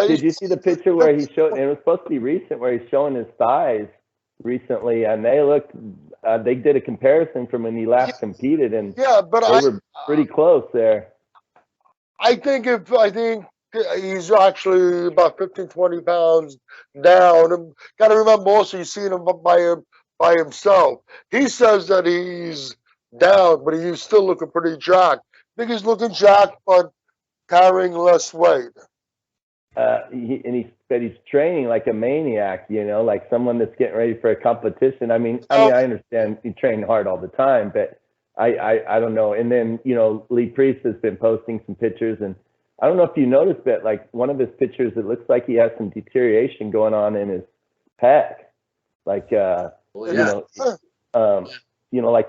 Did you see the picture where he showed? It was supposed to be recent, where he's showing his thighs recently, and they looked. They did a comparison from when he last competed, and they were pretty close there. I think he's actually about 15, 20 pounds down. Got to remember also, you've seen him by himself. He says that he's down, but he's still looking pretty jacked. I think he's looking jacked, but carrying less weight. He said he's training like a maniac, like someone that's getting ready for a competition. I mean, I understand he trained hard all the time, but I don't know. And then, Lee Priest has been posting some pictures, and I don't know if you noticed, but like one of his pictures, it looks like he has some deterioration going on in his pec. Like, like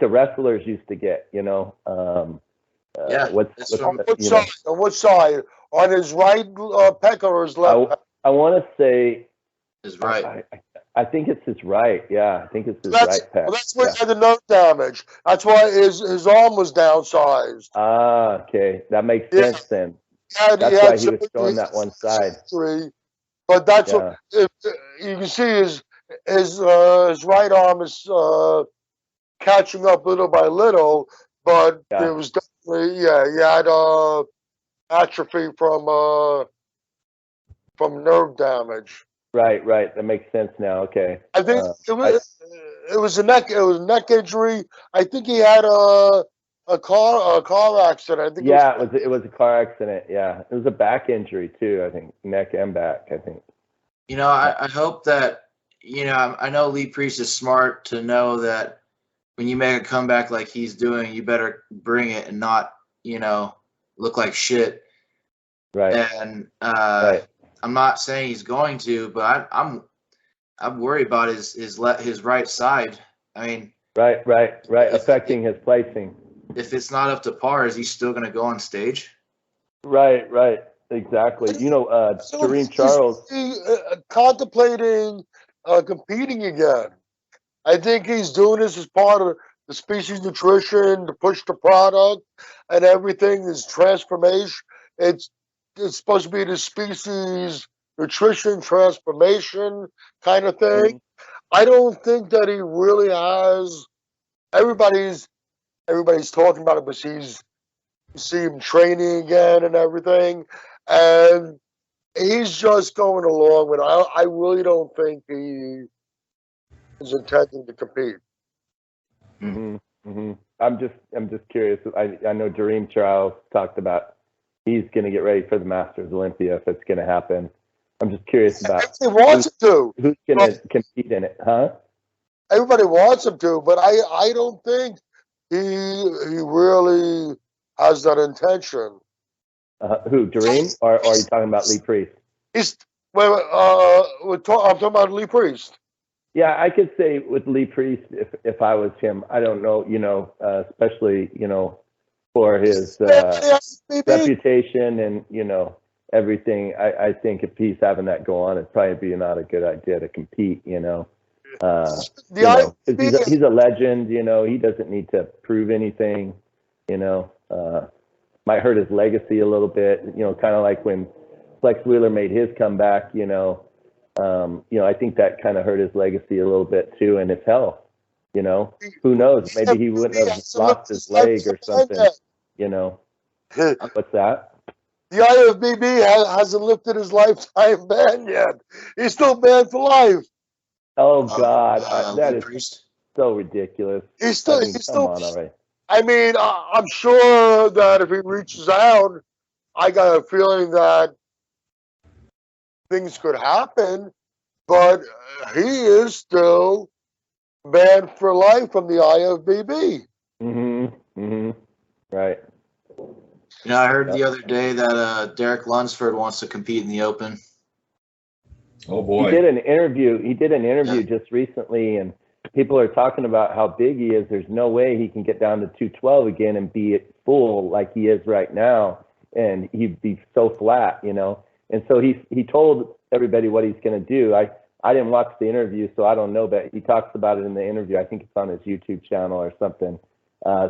the wrestlers used to get, On which side? On his right pec or his left? I want to say his right. I think it's his right. Yeah, I think it's his right pec. Well, that's where he had the nerve damage. That's why his arm was downsized. Ah, okay. That makes sense then. That's why he was showing that one side. But that's what you can see his right arm is catching up little by little, but it was definitely he had atrophy from nerve damage. Right. That makes sense now. Okay. I think it was a neck injury. I think he had a car accident. I think it was a car accident. Yeah, it was a back injury too. I think neck and back. I think. I hope that I know Lee Priest is smart to know that when you make a comeback like he's doing, you better bring it and not look like shit. Right. And I'm not saying he's going to, but I'm worried about his right side. I mean. Right. Affecting his placing. If it's not up to par, is he still going to go on stage? Right. Exactly. Kareem Charles. Contemplating competing again. I think he's doing this as part of the species nutrition to push the product and everything is transformation. It's supposed to be the species nutrition transformation kind of thing. I don't think that he really has. Everybody's talking about it, but you see him training again and everything, and he's just going along with it. I really don't think he is intending to compete. I'm just curious. I know Jareem Charles talked about he's going to get ready for the Masters Olympia if it's going to happen. I'm just curious about he wants to. Who's going to compete in it, huh? Everybody wants him to, but I don't think he really has that intention. Who, Jareem, or are you talking about Lee Priest? I'm talking about Lee Priest. Yeah, I could say with Lee Priest, if I was him, I don't know, especially, for his reputation and, everything. I think if he's having that go on, it'd probably be not a good idea to compete, he's a legend, he doesn't need to prove anything, might hurt his legacy a little bit, kind of like when Flex Wheeler made his comeback, I think that kind of hurt his legacy a little bit too, and his health, who knows, maybe he wouldn't have lost his leg or something, What's that? The IFBB hasn't lifted his lifetime ban yet. He's still banned for life. Oh God, that is so ridiculous. He's still. Come on, all right. I mean, I'm sure that if he reaches out, I got a feeling that things could happen, but he is still banned for life from the IFBB. Right. I heard the other day that Derek Lunsford wants to compete in the Open. Oh boy. He did an interview just recently, and people are talking about how big he is. There's no way he can get down to 212 again and be at full like he is right now, and he'd be so flat, And so he told everybody what he's going to do. I didn't watch the interview, so I don't know, but he talks about it in the interview. I think it's on his YouTube channel or something. I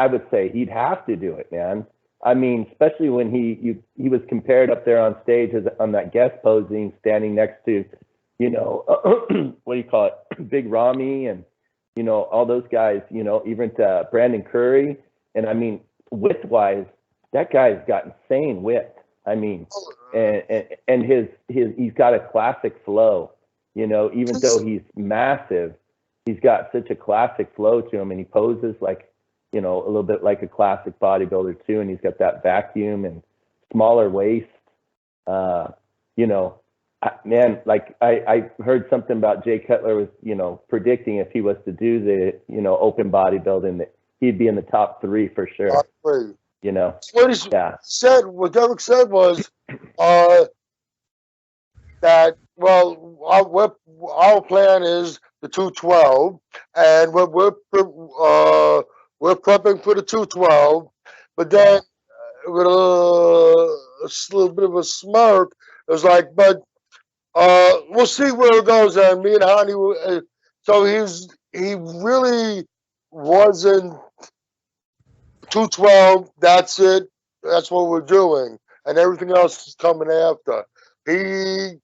would say he'd have to do it, man. I mean, especially when he was compared up there on stage on that guest posing, standing next to, what do you call it, Big Ramy and, all those guys, even to Brandon Curry. And I mean, width-wise, that guy's got insane width. I mean, and he's got a classic flow, even though he's massive, he's got such a classic flow to him, and he poses like, a little bit like a classic bodybuilder too. And he's got that vacuum and smaller waist, man, like I heard something about Jay Cutler was, predicting if he was to do the, open bodybuilding that he'd be in the top 3 for sure. Top 3. What Derek said was that, well, our plan is the 212, and we're prepping for the 212, but then with a little bit of a smirk, it was like, but we'll see where it goes. And me and Hani, so he really wasn't 212. That's it. That's what we're doing, and everything else is coming after. He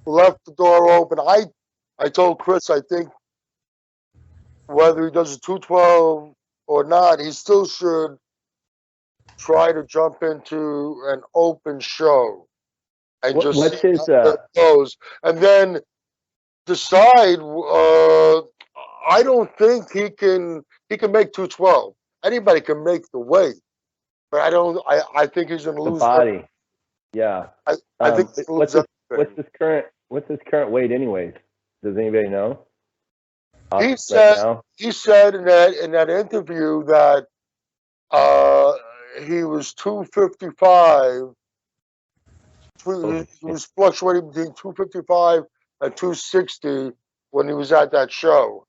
left the door open. I told Chris, I think whether he does a 212 or not, he still should try to jump into an open show and just see how it goes, and then decide. I don't think he can make 212. Anybody can make the weight, but I think he's going to lose the body. Yeah. I think what's his current weight anyways? Does anybody know? He said in that interview that he was 255. He was fluctuating between 255 and 260 when he was at that show.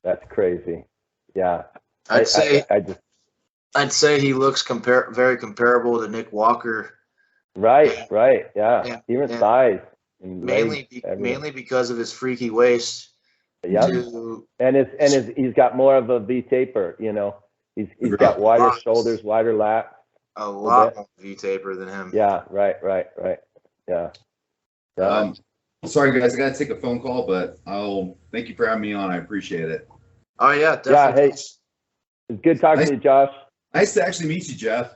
That's crazy. Yeah. I'd say he looks very comparable to Nick Walker. Right. Yeah. Even size. Mainly because of his freaky waist. Yeah. And he's got more of a V taper, you know. He's got wider shoulders, wider lats. A lot more V taper than him. Yeah, right. Yeah. Sorry guys, I gotta take a phone call, but I'll thank you for having me on. I appreciate it. Oh yeah, definitely. Yeah, hey, it's good talking to you, Josh. Nice to actually meet you, Jeff.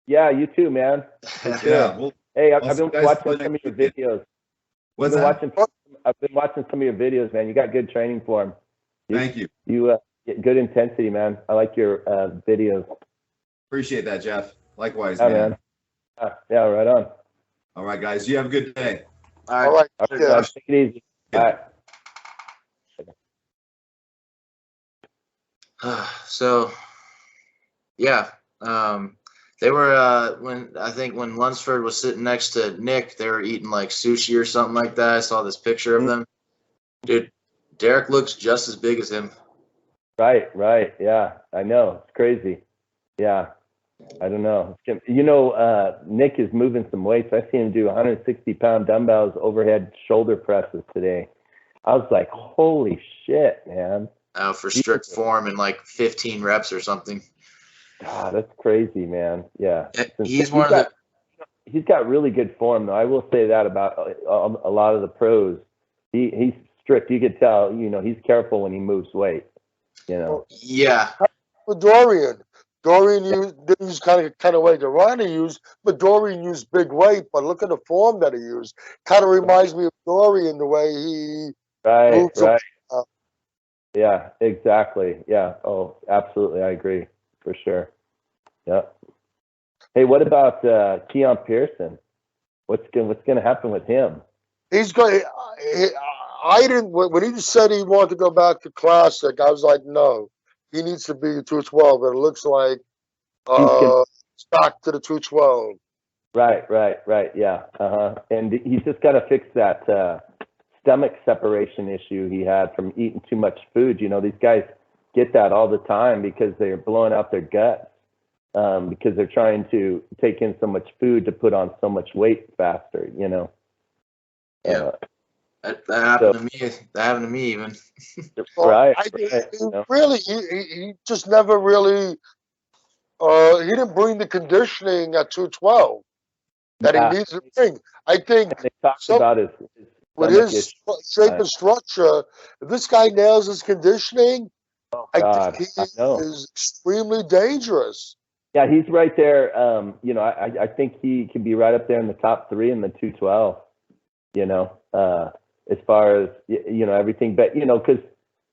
Yeah, you too, man. Yeah. Well, hey, I've been watching some of your videos. What's that? I've been watching some of your videos, man. You got good training for him. Thank you. You get good intensity, man. I like your videos. Appreciate that, Jeff. Likewise, yeah, man. Yeah, right on. All right, guys. You have a good day. All right. Yeah. Take it easy. All right. So, yeah, they were when Lunsford was sitting next to Nick, they were eating like sushi or something like that. I saw this picture of them. Dude, Derek looks just as big as him. Right. Yeah, I know. It's crazy. Yeah. I don't know. You know, Nick is moving some weights. I seen him do 160-pound dumbbells, overhead shoulder presses today. I was like, holy shit, man. For strict form in like 15 reps or something. God, that's crazy, man. Yeah. He's got really good form, though. I will say that about a lot of the pros. He's strict. You could tell, you know, he's careful when he moves weight, you know. Yeah. With Dorian didn't use kind of weight that Ronnie used, but Dorian used big weight. But look at the form that he used. Kind of reminds me of Dorian, the way he moves. Right. Yeah, exactly. Yeah. Oh, absolutely. I agree for sure. Yeah. Hey, what about Keon Pearson? What's going to happen with him? He's going. I didn't. When he said he wanted to go back to classic, I was like, no. He needs to be 212, and it looks like it's back to the 212. Right. Yeah. And he's just got to fix that stomach separation issue he had from eating too much food. You know, these guys get that all the time because they're blowing out their guts because they're trying to take in so much food to put on so much weight faster. You know. Yeah. That happened to me. That happened to me even. Right. Really, he just never really. He didn't bring the conditioning at 212 that he needs to bring. I think they talked about his with his shape and structure. If this guy nails his conditioning, I think he is extremely dangerous. Yeah, he's right there. You know, I think he can be right up there in the top 3 in the 212. You know. As far as, you know, everything, but, you know, because,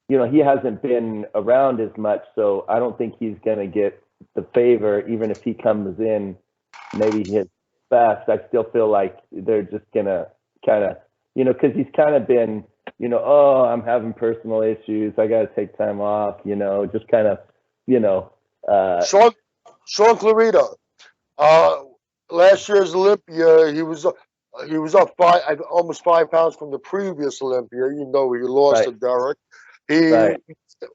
you know, he hasn't been around as much, so I don't think he's going to get the favor, even if he comes in maybe his best. I still feel like they're just going to kind of, you know, because he's kind of been, you know, oh, I'm having personal issues, I got to take time off, you know, just kind of, you know. Sean Clarita, last year's Olympia, he was up almost 5 pounds from the previous Olympia. You know, he lost to Derek. He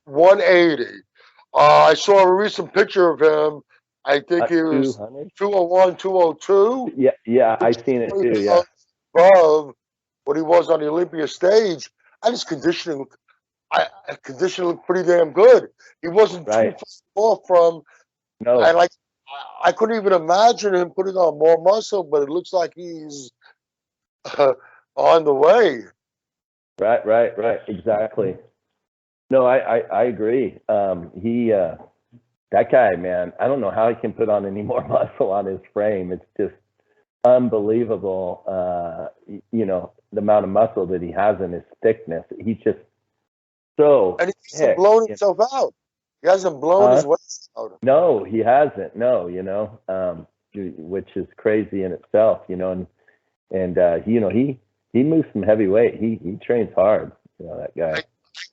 180. I saw a recent picture of him. I think he was 201, 202. Yeah, I seen it too. Yeah, above what he was on the Olympia stage. And his conditioning looked pretty damn good. He wasn't too far off from. No, I couldn't even imagine him putting on more muscle, but it looks like he's on the way. Right. Exactly. No, I agree. That guy, man, I don't know how he can put on any more muscle on his frame. It's just unbelievable. You know, the amount of muscle that he has in his thickness. He's just so. And he hasn't blown himself out. He hasn't blown his weight out. No, he hasn't. No, you know, which is crazy in itself. You know, and you know, he moves some heavy weight. He trains hard. You know, that guy. I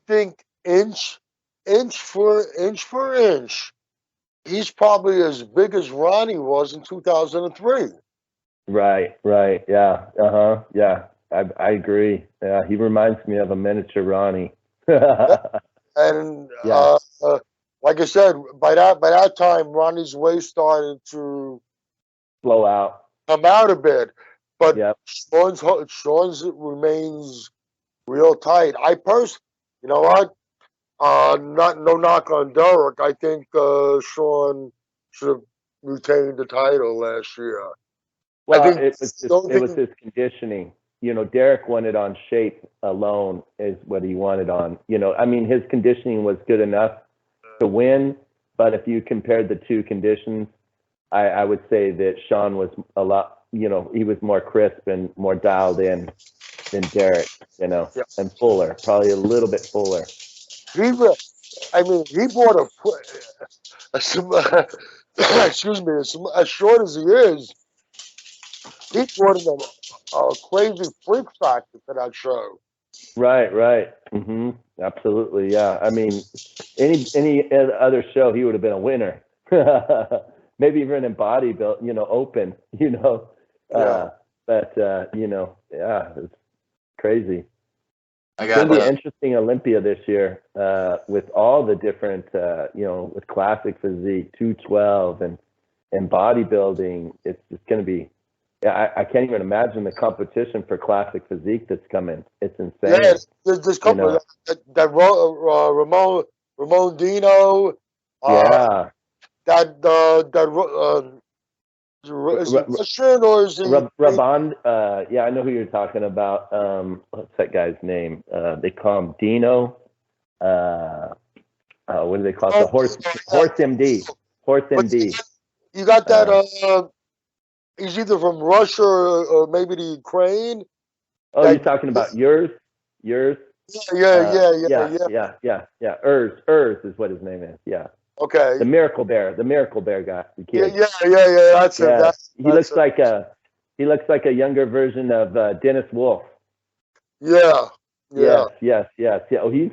think inch for inch, he's probably as big as Ronnie was in 2003. Right. Yeah. Yeah. I agree. Yeah, he reminds me of a miniature Ronnie. And like I said, by that time, Ronnie's waist started to blow out, come out a bit. But Sean's remains real tight. you know what? No knock on Derek. I think Sean should have retained the title last year. Well, I think it was his conditioning. You know, Derek wanted on shape alone is what he wanted on. You know, I mean, his conditioning was good enough to win, but if you compared the two conditions, I would say that Sean was a lot, you know, he was more crisp and more dialed in than Derek, you know, and fuller, probably a little bit fuller. He bought excuse me, as short as he is, he brought in a crazy freak factor to that show. Right. Mm-hmm. Absolutely, yeah. I mean, any other show, he would have been a winner. Maybe even in bodybuilding, you know, open, you know. But you know, yeah, it's crazy. It's gonna be an interesting Olympia this year, with all the different, you know, with classic physique, 212, and bodybuilding. It's just gonna be. I can't even imagine the competition for classic physique that's coming. It's insane. Yeah, there's couple, you know, that Ramon Dino. Is he Russian or is he Raband? Yeah, I know who you're talking about. What's that guy's name? They call him Dino. What do they call it? The horse MD. Horse MD. You got that. He's either from Russia or maybe the Ukraine. Oh, you're talking about yours? Yeah. Urs is what his name is. Yeah. Okay. The Miracle Bear guy. The kid. Yeah. That's it. He looks like a younger version of Dennis Wolf. Yeah. Yes. Oh, he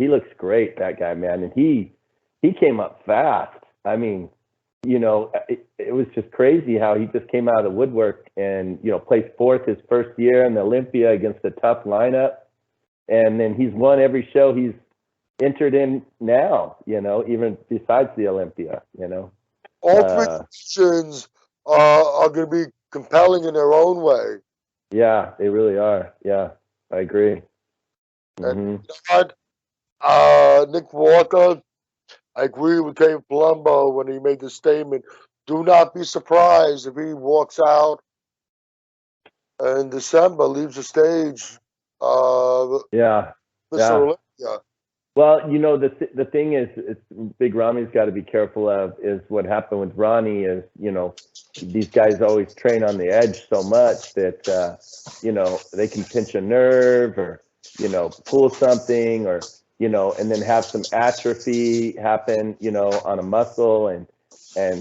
looks great, that guy, man, and he came up fast. I mean, you know, it was just crazy how he just came out of the woodwork and, you know, placed fourth his first year in the Olympia against a tough lineup, and then he's won every show he's entered in now, you know, even besides the Olympia, you know. All three positions are going to be compelling in their own way. Yeah, they really are. Yeah, I agree. And you know what? Nick Walker, I agree with Dave Palumbo when he made the statement. Do not be surprised if he walks out in December, leaves the stage. Mr. Olympia. Well, you know, the thing is, Big Rami's got to be careful of is what happened with Ronnie is, you know, these guys always train on the edge so much that, you know, they can pinch a nerve or, you know, pull something or, you know, and then have some atrophy happen, you know, on a muscle and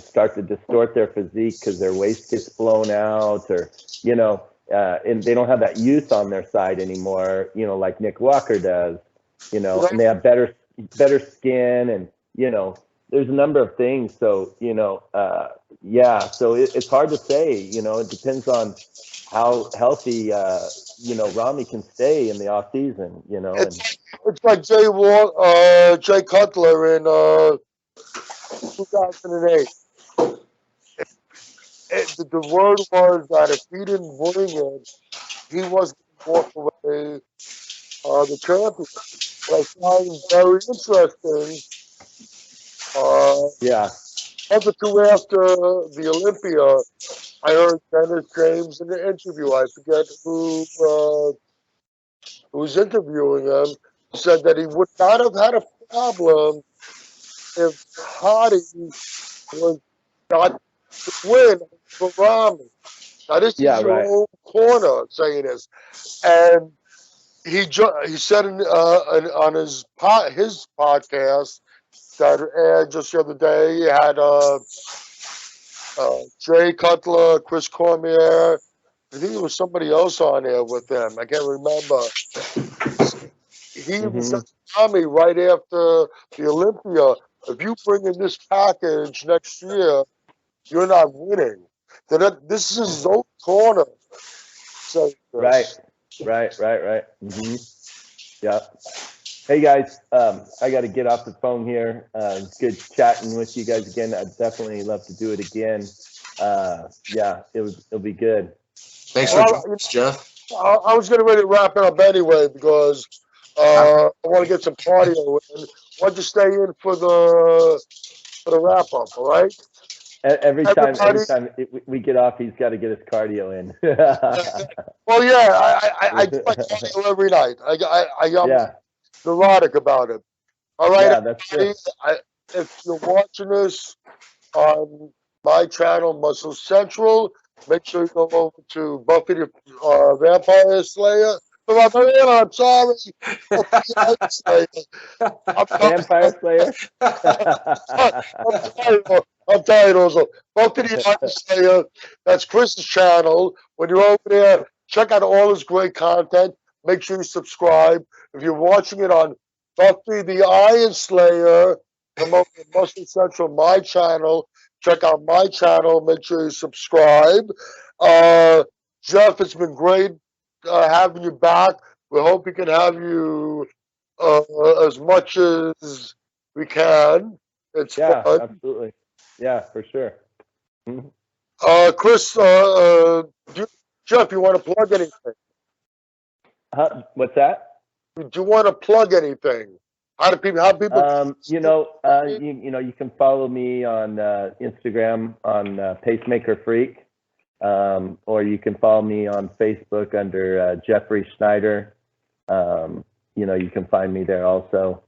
start to distort their physique because their waist gets blown out or, you know, and they don't have that youth on their side anymore, you know, like Nick Walker does. You know, and they have better skin, and you know, there's a number of things. So you know, so it's hard to say. You know, it depends on how healthy you know Rami can stay in the off season. You know, it's like Jay Cutler in 2008. The word was that if he didn't bring it, he wasn't going to walk away the champion. But I find very interesting. Month or two after the Olympia, I heard Dennis James in the interview. I forget who was interviewing him. Said that he would not have had a problem if Hardy was not to win for Rami. Now this is your own corner saying this, and he said on his podcast that aired just the other day. He had Jay Cutler, Chris Cormier. I think there was somebody else on there with them. I can't remember. He was telling me right after the Olympia, if you bring in this package next year, you're not winning. This is his own corner. So, Right. Yeah. Hey guys, I got to get off the phone here. It's good chatting with you guys again. I'd definitely love to do it again. It'll be good. Thanks for joining us, Jeff. I was getting ready to wrap it up anyway because I want to get some cardio in. Why don't you stay in for the wrap up? All right. Every time Everybody, we get off, he's got to get his cardio in. well, yeah, I do my cardio every night. I'm Yeah, neurotic about it. All right, yeah, that's everybody. good. If you're watching this on my channel, Muscle Central, make sure you go over to Buffy the Vampire Slayer. I'm sorry. Buffy the Ironslayer. Vampire Slayer. I'm tired also. Buffy the Ironslayer. That's Chris's channel. When you're over there, check out all his great content. Make sure you subscribe. If you're watching it on Buffy the Ironslayer, promote Muscle Central, my channel. Check out my channel. Make sure you subscribe. Jeff, it's been great having you back. We hope we can have you as much as we can. It's fun. Absolutely. Yeah, for sure. Mhm. Chris, Jeff, you want to plug anything? What's that? Do you want to plug anything? How people? You can follow me on Instagram on Pacemaker Freak, or you can follow me on Facebook under Jeffrey Schneider. You can find me there also.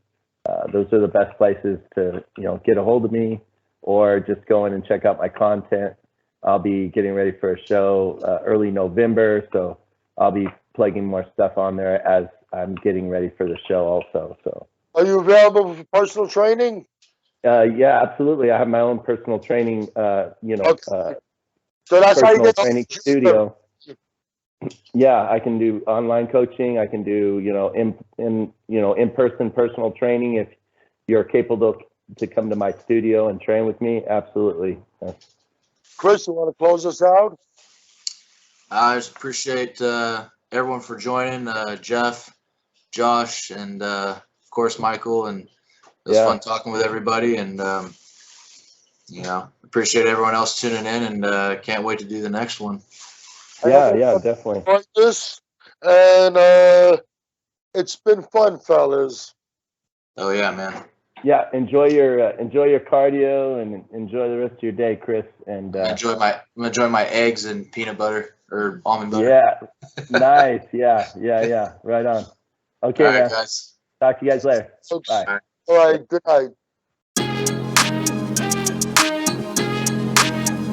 Those are the best places to get a hold of me, or just go in and check out my content. I'll be getting ready for a show early November, so I'll be plugging more stuff on there as I'm getting ready for the show also. So. Are you available for personal training? Yeah, absolutely. I have my own personal training. Okay. So that's how you personal get training studio. Yeah, I can do online coaching. I can do in-person personal training. If you're capable to come to my studio and train with me, absolutely. Chris, you want to close us out? I just appreciate everyone for joining. Jeff, Josh, and of course Michael. And it was fun talking with everybody. And appreciate everyone else tuning in. And can't wait to do the next one. Yeah, definitely. Like this, and it's been fun, fellas. Oh yeah, man. Yeah, enjoy your cardio and enjoy the rest of your day, Chris. And enjoy my eggs and peanut butter or almond butter. Yeah, nice. Yeah. Right on. Okay, all right, man. guys. Talk to you guys later. Bye. All right. Good night.